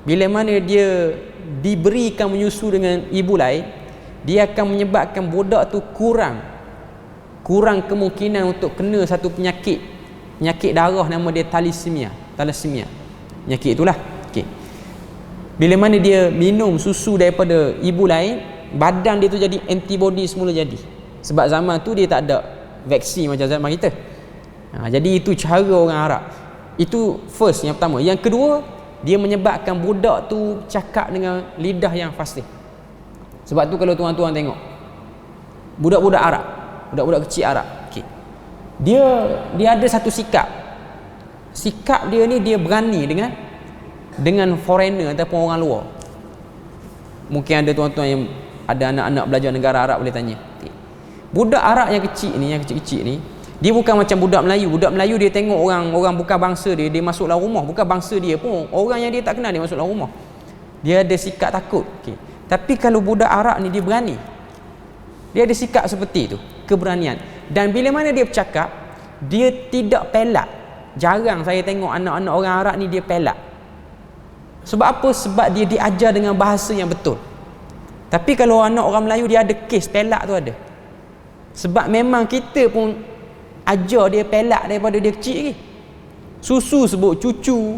A: Bila mana dia diberikan menyusu dengan ibu lain, dia akan menyebabkan budak tu kurang kemungkinan untuk kena satu penyakit darah nama dia thalassemia. Penyakit itulah. Okay. Bila mana dia minum susu daripada ibu lain, badan dia tu jadi antibody semula jadi. Sebab zaman tu dia tak ada vaksin macam zaman kita. Jadi itu cara orang Arab. Itu first, yang pertama. Yang kedua, dia menyebabkan budak tu cakap dengan lidah yang fasih. Sebab tu kalau tuan-tuan tengok budak-budak Arab, budak-budak kecil Arab, okay, dia ada satu sikap dia ni, dia berani dengan foreigner ataupun orang luar. Mungkin ada tuan-tuan yang ada anak-anak belajar negara Arab boleh tanya. Okay. Budak Arab yang kecil ni, yang kecil-kecil ni, dia bukan macam budak Melayu. Budak Melayu dia tengok orang bukan bangsa dia masuk dalam rumah, bukan bangsa dia pun, orang yang dia tak kenal dia masuk dalam rumah, dia ada sikap takut. Okay. Tapi kalau budak Arab ni, dia berani. Dia ada sikap seperti itu, keberanian. Dan bila mana dia bercakap, dia tidak pelak. Jarang saya tengok anak-anak orang Arab ni dia pelak. Sebab apa? Sebab dia diajar dengan bahasa yang betul. Tapi kalau anak orang Melayu, dia ada kes pelak tu ada. Sebab memang kita pun ajar dia pelak daripada dia kecil lagi. Susu sebut cucu,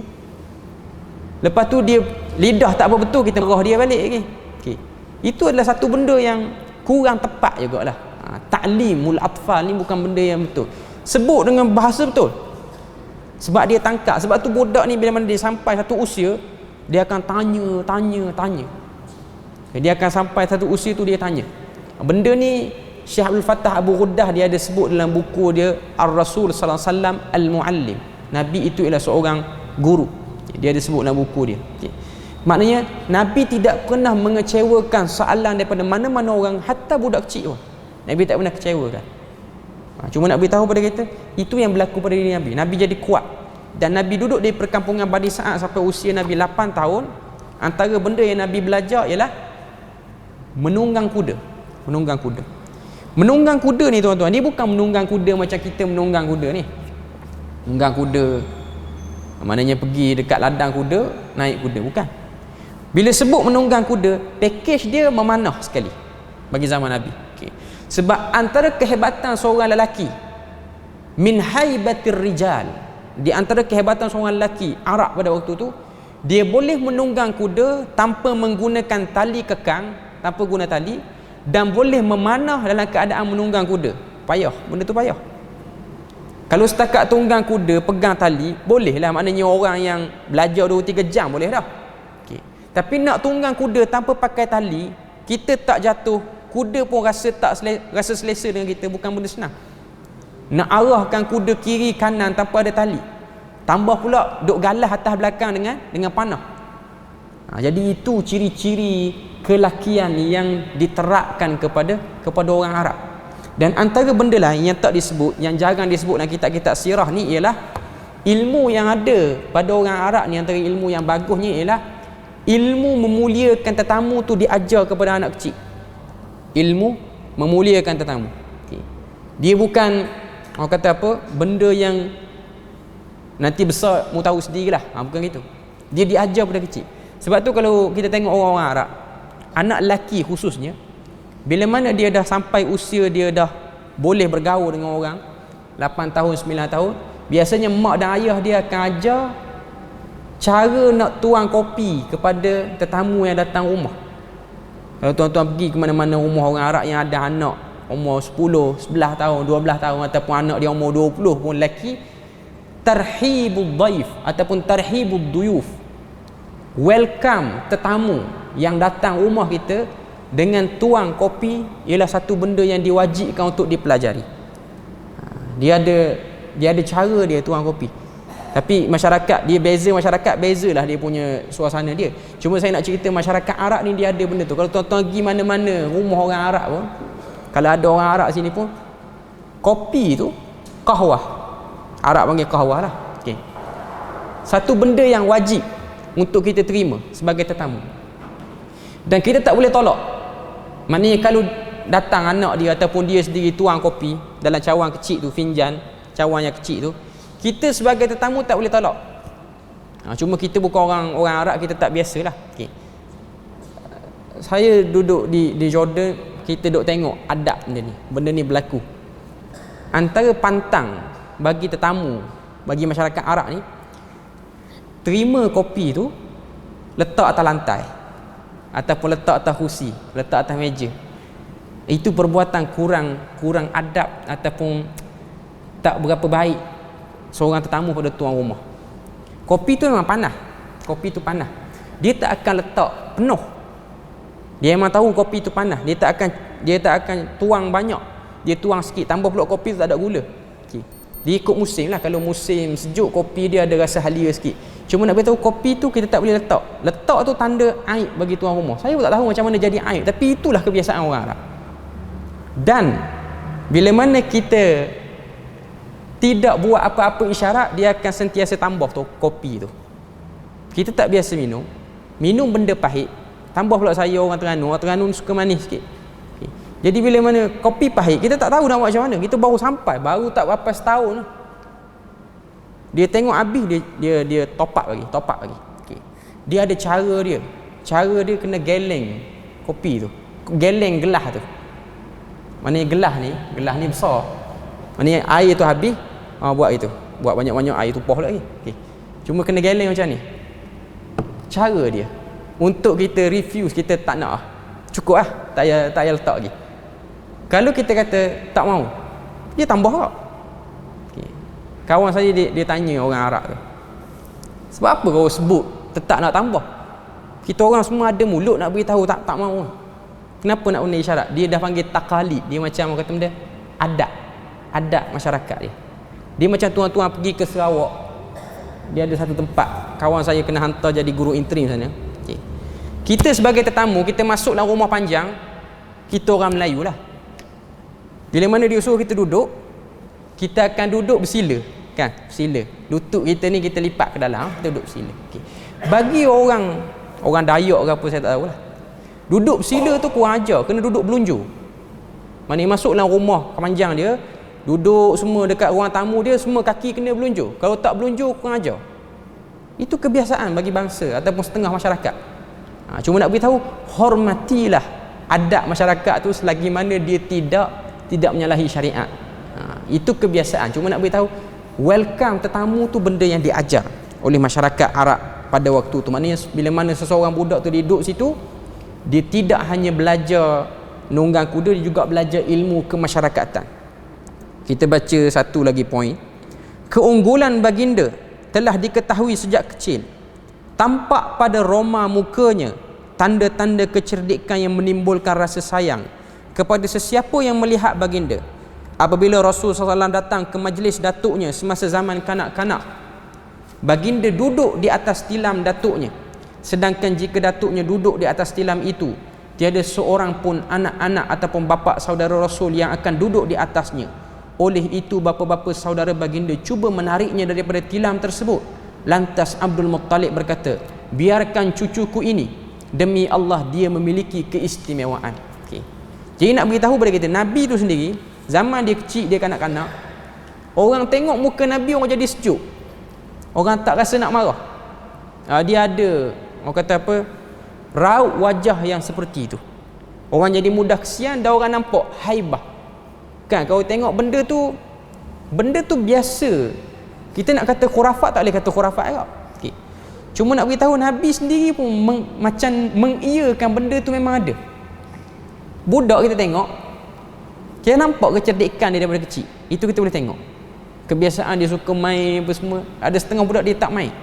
A: lepas tu dia lidah tak apa betul, kita merah dia balik lagi. Okay. Itu adalah satu benda yang kurang tepat jugalah. Ta'limul atfal ni bukan benda yang betul. Sebut dengan bahasa betul. Sebab dia tangkap. Sebab tu budak ni bila mana dia sampai satu usia, dia akan tanya. Dia akan sampai satu usia tu dia tanya. Benda ni Syekh Abdul Fattah Abu Ghuddah dia ada sebut dalam buku dia Ar-Rasul sallallahu alaihi wasallam Al-Muallim. Nabi itu ialah seorang guru. Dia ada sebut dalam buku dia. Okay. Maknanya Nabi tidak pernah mengecewakan soalan daripada mana-mana orang, hatta budak kecil pun Nabi tak pernah kecewakan. Cuma nak beritahu pada kita, itu yang berlaku pada diri Nabi. Nabi jadi kuat. Dan Nabi duduk di perkampungan Bani Sa'ad sampai usia Nabi 8 tahun. Antara benda yang Nabi belajar ialah menunggang kuda. Menunggang kuda ni tuan-tuan, ni bukan menunggang kuda macam kita menunggang kuda ni. Menunggang kuda maknanya pergi dekat ladang kuda, naik kuda, bukan. Bila sebut menunggang kuda, pakej dia memanah sekali bagi zaman Nabi. Okay. Sebab antara kehebatan seorang lelaki, min haibatir rijal, di antara kehebatan seorang lelaki Arab pada waktu tu, dia boleh menunggang kuda tanpa menggunakan tali kekang, tanpa guna tali, dan boleh memanah dalam keadaan menunggang kuda. Payah, benda tu payah. Kalau setakat tunggang kuda pegang tali, boleh lah, maknanya orang yang belajar 2-3 jam boleh dah. Okay. Tapi nak tunggang kuda tanpa pakai tali, kita tak jatuh, kuda pun rasa selesa dengan kita, bukan benda senang. Nak arahkan kuda kiri kanan tanpa ada tali, tambah pula duk galah atas belakang dengan panah. Jadi itu ciri-ciri kelakian yang diterapkan kepada orang Arab. Dan antara benda lain yang tak disebut, yang jarang disebut dalam kitab-kitab sirah ni, ialah ilmu yang ada pada orang Arab ni. Antara ilmu yang bagusnya ialah ilmu memuliakan tetamu tu diajar kepada anak kecil. Ilmu memuliakan tetamu. Okay. Dia bukan, orang kata apa, benda yang nanti besar mu tahu sendirilah. Bukan gitu. Dia diajar pada kecil. Sebab tu kalau kita tengok orang-orang Arab, anak lelaki khususnya, bila mana dia dah sampai usia dia dah boleh bergaul dengan orang, 8 tahun, 9 tahun, biasanya mak dan ayah dia akan ajar cara nak tuang kopi kepada tetamu yang datang rumah. Kalau tuan-tuan pergi ke mana-mana rumah orang Arab yang ada anak umur 10, 11 tahun, 12 tahun ataupun anak dia umur 20 pun lelaki, tarhibud dhaif ataupun tarhibud duyuf, welcome tetamu yang datang rumah kita dengan tuang kopi ialah satu benda yang diwajibkan untuk dipelajari. Dia ada cara dia tuang kopi. Tapi masyarakat dia beza, masyarakat bezalah dia punya suasana dia. Cuma saya nak cerita masyarakat Arab ni dia ada benda tu. Kalau tuan-tuan pergi mana-mana rumah orang Arab pun, kalau ada orang Arab sini pun, kopi tu qahwah. Arab panggil qahwah lah. Okey. Satu benda yang wajib untuk kita terima sebagai tetamu. Dan kita tak boleh tolak. Maknanya kalau datang anak dia ataupun dia sendiri tuang kopi dalam cawan kecil tu, finjan, cawan yang kecil tu, kita sebagai tetamu tak boleh tolak. Cuma kita bukan orang Arab, kita tak biasalah. Okay. Saya duduk di Jordan, kita duduk tengok adab benda ni berlaku. Antara pantang bagi tetamu, bagi masyarakat Arab ni, terima kopi tu letak atas lantai ataupun letak atas kursi, letak atas meja. Itu perbuatan kurang adab ataupun tak berapa baik seorang tetamu pada tuan rumah. Kopi tu memang panas. Kopi tu panas. Dia tak akan letak penuh. Dia memang tahu kopi tu panas. Dia tak akan tuang banyak. Dia tuang sikit. Tambah pula kopi tu tak ada gula. Okay. Dia ikut musim lah. Kalau musim sejuk, kopi dia ada rasa halia sikit. Cuma nak beritahu, kopi tu kita tak boleh letak. Letak tu tanda aib bagi tuan rumah. Saya pun tak tahu macam mana jadi aib. Tapi itulah kebiasaan orang Arab. Dan bila mana kita tidak buat apa-apa isyarat, dia akan sentiasa tambah tu kopi tu. Kita tak biasa minum benda pahit, tambah pula saya orang Terengganu suka manis sikit. Okay. Jadi bila mana kopi pahit, kita tak tahu nak buat macam mana. Kita baru sampai, baru tak berapa setahun, dia tengok habis, dia top up lagi. Okay. Dia ada cara dia kena geleng kopi tu, geleng gelas tu. Maknanya gelas ni besar, maknanya air tu habis, buat banyak-banyak air tumpah lagi. Okay. Cuma kena geleng macam ni. Cara dia untuk kita refuse, kita tak nak cukup tak payah letak lagi. Kalau kita kata tak mau, dia tambah tak. Okay. Kawan saya dia tanya orang Arab tu, sebab apa kau sebut tetap nak tambah? Kita orang semua ada mulut nak beritahu tak mau. Kenapa nak guna isyarat? Dia dah panggil takalid. Dia macam kata benda adab masyarakat dia. Dia macam tuan-tuan pergi ke Sarawak, dia ada satu tempat, kawan saya kena hantar jadi guru interim sana. Okay. Kita sebagai tetamu, kita masuk dalam rumah panjang, kita orang Melayu lah. Bila mana dia suruh kita duduk, kita akan duduk bersila, kan? Bersila. Lutut kita ni kita lipat ke dalam, kita duduk bersila. Okay. Bagi orang Dayak ke apa saya tak tahulah, duduk bersila tu kurang ajar, kena duduk belunjur. Maknanya masuk dalam rumah panjang dia, duduk semua dekat ruang tamu dia, semua kaki kena belunjur. Kalau tak belunjur, kurang ajar. Itu kebiasaan bagi bangsa ataupun setengah masyarakat. Cuma nak beritahu, hormatilah adab masyarakat tu selagi mana dia tidak menyalahi syariat. Itu kebiasaan. Cuma nak beritahu, welcome tetamu tu benda yang diajar oleh masyarakat Arab pada waktu tu. Maknanya bila mana seseorang budak tu duduk situ, dia tidak hanya belajar nunggang kuda, dia juga belajar ilmu kemasyarakatan. Kita baca satu lagi poin. Keunggulan baginda telah diketahui sejak kecil. Tampak pada roma mukanya tanda-tanda kecerdikan yang menimbulkan rasa sayang kepada sesiapa yang melihat baginda. Apabila Rasulullah SAW datang ke majlis datuknya semasa zaman kanak-kanak, baginda duduk di atas tilam datuknya. Sedangkan jika datuknya duduk di atas tilam itu, tiada seorang pun anak-anak ataupun bapa saudara Rasul yang akan duduk di atasnya. Oleh itu bapa-bapa saudara baginda cuba menariknya daripada tilam tersebut. Lantas Abdul Muttalib berkata, biarkan cucuku ini, demi Allah dia memiliki keistimewaan. Okay. Jadi nak beritahu kepada kita, Nabi tu sendiri zaman dia kecil, dia kanak-kanak, orang tengok muka Nabi orang jadi sejuk, orang tak rasa nak marah. Dia ada, orang kata apa, raut wajah yang seperti itu. Orang jadi mudah kesian dan orang nampak haibah. Kan kalau tengok benda tu biasa. Kita nak kata khurafat tak boleh kata khurafat Arab. Okay. Cuma nak beritahu Nabi sendiri pun macam mengiyakan benda tu memang ada. Budak kita tengok, kita nampak kecerdikan dia daripada kecil. Itu kita boleh tengok. Kebiasaan dia suka main apa semua. Ada setengah budak dia tak main,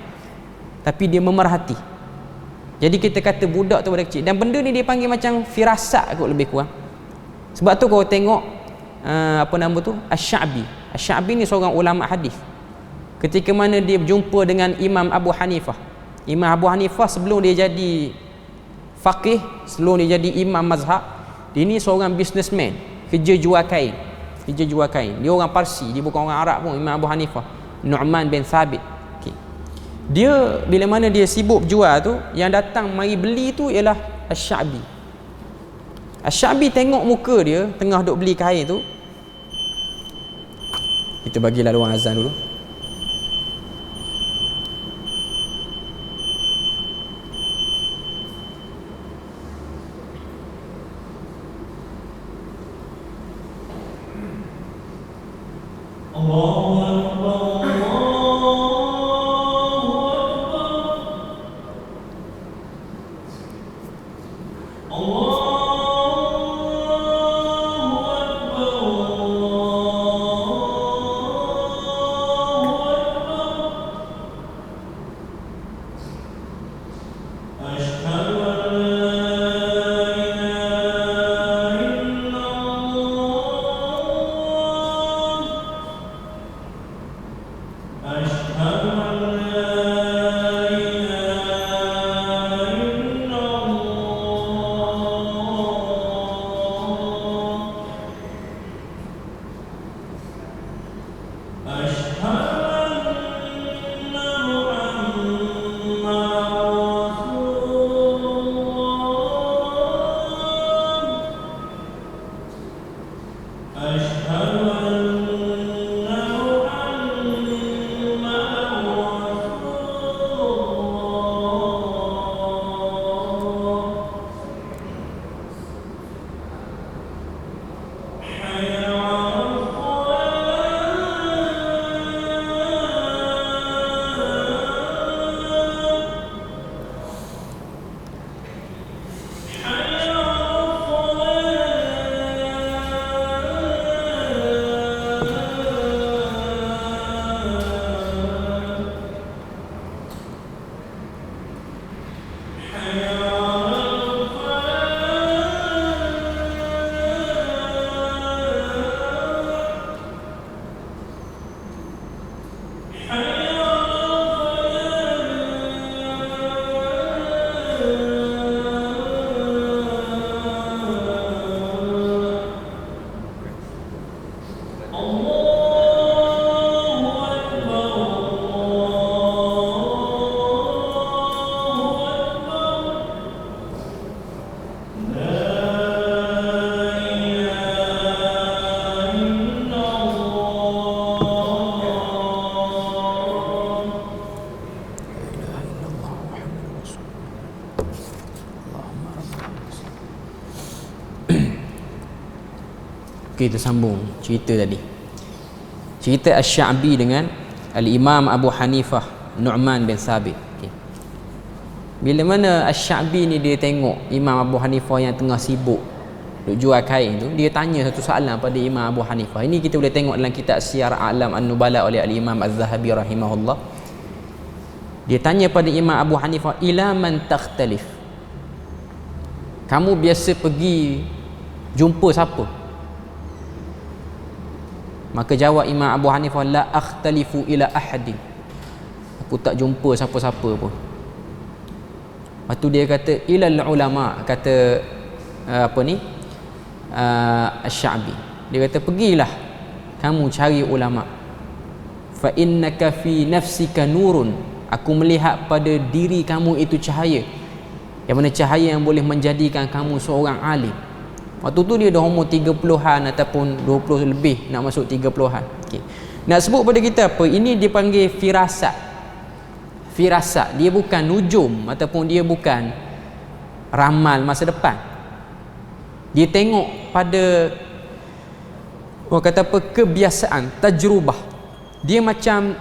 A: tapi dia memerhati. Jadi kita kata budak tu daripada kecil. Dan benda ni dia panggil macam firasat kot lebih kurang. Sebab tu kalau tengok apa nama tu, Asy-Sya'bi. Asy-Sya'bi ni seorang ulama hadis. Ketika mana dia berjumpa dengan Imam Abu Hanifah. Imam Abu Hanifah sebelum dia jadi faqih, sebelum dia jadi imam mazhab, dia ni seorang businessman, kerja jual kain. Dia orang Parsi, dia bukan orang Arab pun. Imam Abu Hanifah, Nu'man bin Thabit. Okay. Dia bila mana dia sibuk jual tu, yang datang mari beli tu ialah Asy-Sya'bi. Asy-Sya'bi tengok muka dia tengah duk beli kain tu. Kita bagi laluan azan dulu. Kita sambung cerita tadi. Cerita Asy-Sya'bi dengan Al-Imam Abu Hanifah Nu'man bin Thabit. Okay. Bila mana Asy-Sya'bi ni dia tengok Imam Abu Hanifah yang tengah sibuk duk jual kain tu, dia tanya satu soalan pada Imam Abu Hanifah. Ini kita boleh tengok dalam kitab Siyar A'lam An-Nubala oleh Al-Imam Az-Zahabi rahimahullah. Dia tanya pada Imam Abu Hanifah, ila man takhtalif? Kamu biasa pergi jumpa siapa? Maka jawab Imam Abu Hanifah, la akhtalifu ila ahadin. Aku tak jumpa siapa-siapa pun. Lepas tu dia kata ilal ulama, kata Asy-Sya'bi. Dia kata pergilah kamu cari ulama. Fa innaka fi nafsika nurun. Aku melihat pada diri kamu itu cahaya. Yang mana cahaya yang boleh menjadikan kamu seorang alim. Waktu tu dia dah umur 30-an ataupun 20 lebih, nak masuk 30-an. Okay. Nak sebut pada kita apa? Ini dipanggil firasat. firasat, dia bukan nujum ataupun dia bukan ramal masa depan. Dia tengok pada orang kata apa, kebiasaan, tajrubah. Dia macam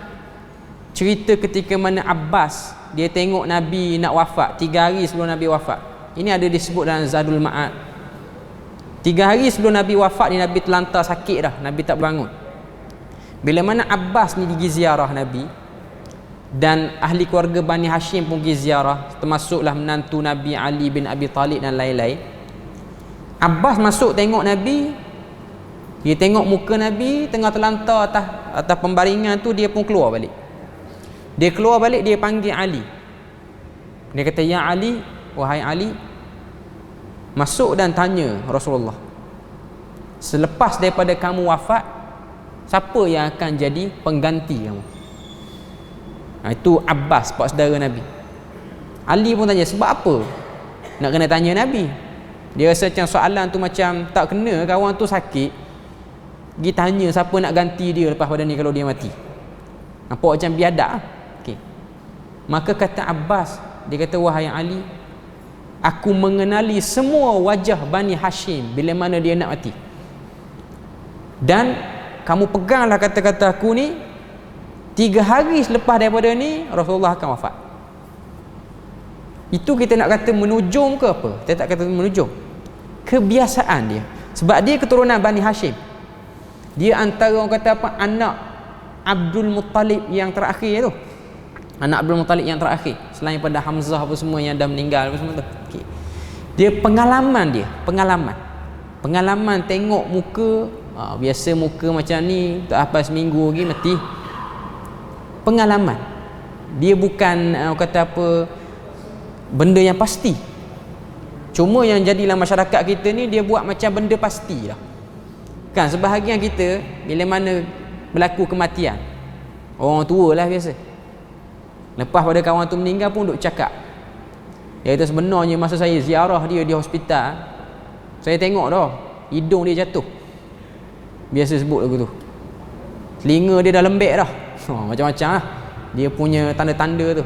A: cerita ketika mana Abbas dia tengok Nabi nak wafat 3 hari sebelum Nabi wafat. Ini ada disebut dalam Zadul Ma'ad. 3 hari sebelum Nabi wafat ni, Nabi terlantar sakit dah, Nabi tak bangun. Bila mana Abbas ni pergi ziarah Nabi, dan ahli keluarga Bani Hashim pun pergi ziarah, termasuklah menantu Nabi Ali bin Abi Talib dan lain-lain. Abbas masuk tengok Nabi, dia tengok muka Nabi tengah terlantar atas pembaringan tu, dia pun keluar balik. Dia keluar balik, dia panggil Ali. Dia kata, "Ya Ali, wahai Ali, masuk dan tanya Rasulullah, selepas daripada kamu wafat, siapa yang akan jadi pengganti kamu?" Itu Abbas, pak saudara Nabi. Ali pun tanya, sebab apa nak kena tanya Nabi? Dia rasa macam soalan tu macam tak kena, kawan tu sakit, pergi tanya siapa nak ganti dia lepas pada ni kalau dia mati. Nampak macam biadab. Okay. Maka kata Abbas, dia kata, "Wahai Ali, aku mengenali semua wajah Bani Hashim bila mana dia nak mati. Dan kamu peganglah kata-kata aku ni, 3 hari selepas daripada ni Rasulullah akan wafat." Itu kita nak kata menujum ke apa? Kita tak kata menujum. Kebiasaan dia. Sebab dia keturunan Bani Hashim. Dia antara orang kata apa, anak Abdul Muttalib yang terakhir tu. Anak Abdul Muttalib yang terakhir. Selain pada Hamzah apa semua yang dah meninggal apa semua tu. Okay. Dia pengalaman tengok muka, biasa muka macam ni tak apa seminggu lagi mati. Pengalaman. Dia bukan kata apa, benda yang pasti. Cuma yang jadilah masyarakat kita ni, dia buat macam benda pasti lah. Kan sebahagian kita bila mana berlaku kematian, orang tua lah biasa, lepas pada kawan tu meninggal pun duk cakap. Iaitu sebenarnya masa saya ziarah dia di hospital, saya tengok dah hidung dia jatuh. Biasa sebut lagu tu. Telinga dia dah lembek dah. Macam-macam lah dia punya tanda-tanda tu.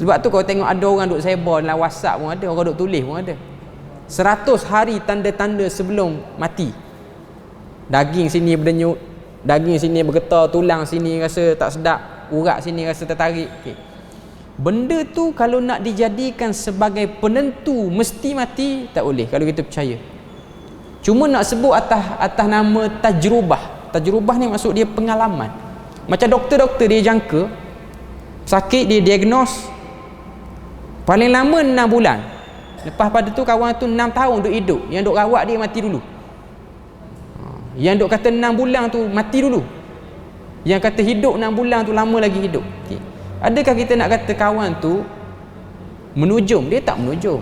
A: Sebab tu kau tengok ada orang duk sebar dalam WhatsApp pun ada, orang duk tulis pun ada. 100 hari tanda-tanda sebelum mati. Daging sini berdenyut, daging sini bergetar, tulang sini rasa tak sedap, urat sini rasa tertarik. Okay. Benda tu kalau nak dijadikan sebagai penentu mesti mati, tak boleh kalau kita percaya. Cuma nak sebut atas nama tajrubah. Tajrubah ni maksud dia pengalaman. Macam doktor-doktor dia jangka sakit, dia diagnos paling lama 6 bulan. Lepas pada tu kawan tu 6 tahun duk hidup. Yang duk rawat dia mati dulu. Yang duk kata 6 bulan tu mati dulu. Yang kata hidup 6 bulan tu lama lagi hidup. Okay. Adakah kita nak kata kawan tu menujum? Dia tak menujum.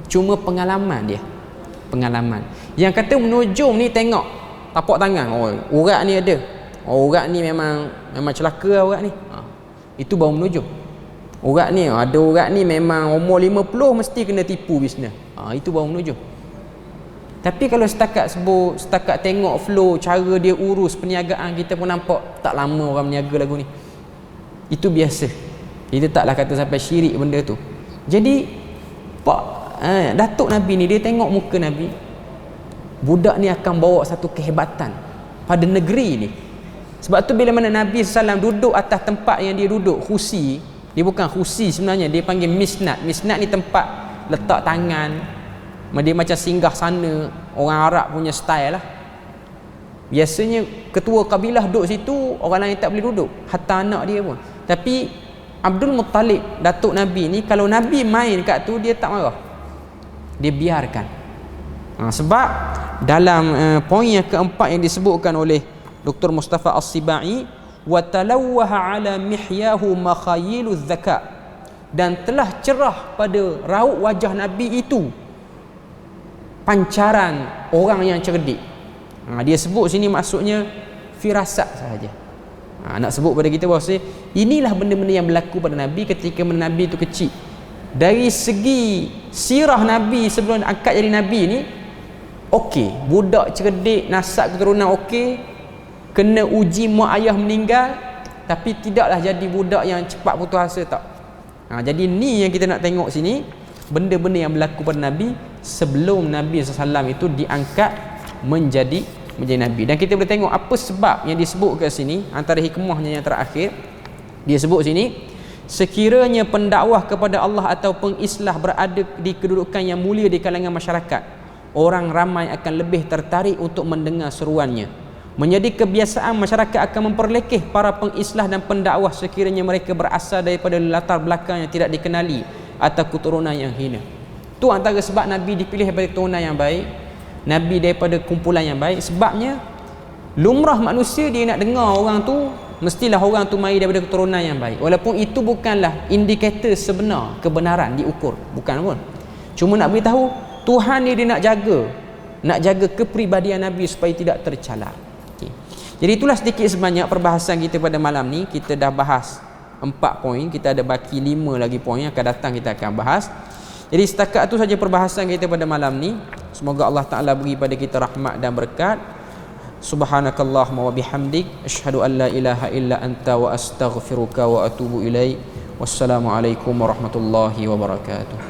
A: Cuma pengalaman dia. Pengalaman. Yang kata menujum ni tengok tapak tangan. Oh, urat ni ada. Oh, urat ni memang celaka lah urat ni. Itu baru menujum. Urat ni, ada urat ni memang umur 50 mesti kena tipu bisnes. Itu baru menujum. Tapi kalau setakat tengok flow, cara dia urus perniagaan, kita pun nampak tak lama orang berniaga lagu ni. Itu biasa. Kita taklah kata sampai syirik benda tu. Jadi Datuk Nabi ni, dia tengok muka Nabi, budak ni akan bawa satu kehebatan pada negeri ni. Sebab tu bila mana Nabi SAW duduk atas tempat yang dia duduk, khusi, dia bukan khusi sebenarnya, dia panggil misnad. Misnad ni tempat letak tangan, dia macam singgah sana, orang Arab punya style lah. Biasanya ketua kabilah duduk situ, orang lain tak boleh duduk, hatta anak dia pun. Tapi Abdul Muttalib, Datuk Nabi ni, kalau Nabi main kat tu, dia tak marah, dia biarkan. Sebab dalam poin yang keempat yang disebutkan oleh Dr. Mustafa As-Sibai, wa talawwaha ala mihyahu makhayiluz zaka, dan telah cerah pada raut wajah Nabi itu pancaran orang yang cerdik. Dia sebut sini maksudnya firasat sahaja. Nak sebut pada kita bahawa inilah benda-benda yang berlaku pada Nabi ketika Nabi itu kecil. Dari segi sirah Nabi sebelum angkat jadi Nabi ni, okey, budak cerdik, nasab keturunan okey, kena uji mak ayah meninggal, tapi tidaklah jadi budak yang cepat putus asa, tak. Jadi ni yang kita nak tengok sini, benda-benda yang berlaku pada Nabi sebelum Nabi SAW itu diangkat menjadi Nabi. Dan kita boleh tengok apa sebab yang disebut ke sini. Antara hikmahnya yang terakhir, dia sebut sini, sekiranya pendakwah kepada Allah atau pengislah berada di kedudukan yang mulia di kalangan masyarakat, orang ramai akan lebih tertarik untuk mendengar seruannya. Menjadi kebiasaan masyarakat akan memperlekeh para pengislah dan pendakwah sekiranya mereka berasal daripada latar belakang yang tidak dikenali atau keturunan yang hina. Tu antara sebab Nabi dipilih daripada keturunan yang baik, Nabi daripada kumpulan yang baik. Sebabnya lumrah manusia dia nak dengar orang tu, mestilah orang tu mari daripada keturunan yang baik, walaupun itu bukanlah indikator sebenar kebenaran diukur, bukan pun. Cuma nak beritahu Tuhan ni dia nak jaga kepribadian Nabi supaya tidak tercalar. Jadi itulah sedikit sebanyak perbahasan kita pada malam ni. Kita dah bahas 4 poin, kita ada baki 5 lagi poin yang akan datang kita akan bahas. Jadi setakat tu saja perbahasan kita pada malam ni. Semoga Allah Ta'ala beri pada kita rahmat dan berkat. Subhanakallahumma wa bihamdik, asyhadu an la ilaha illa anta wa astaghfiruka wa atubu ilaik. Wassalamualaikum warahmatullahi wabarakatuh.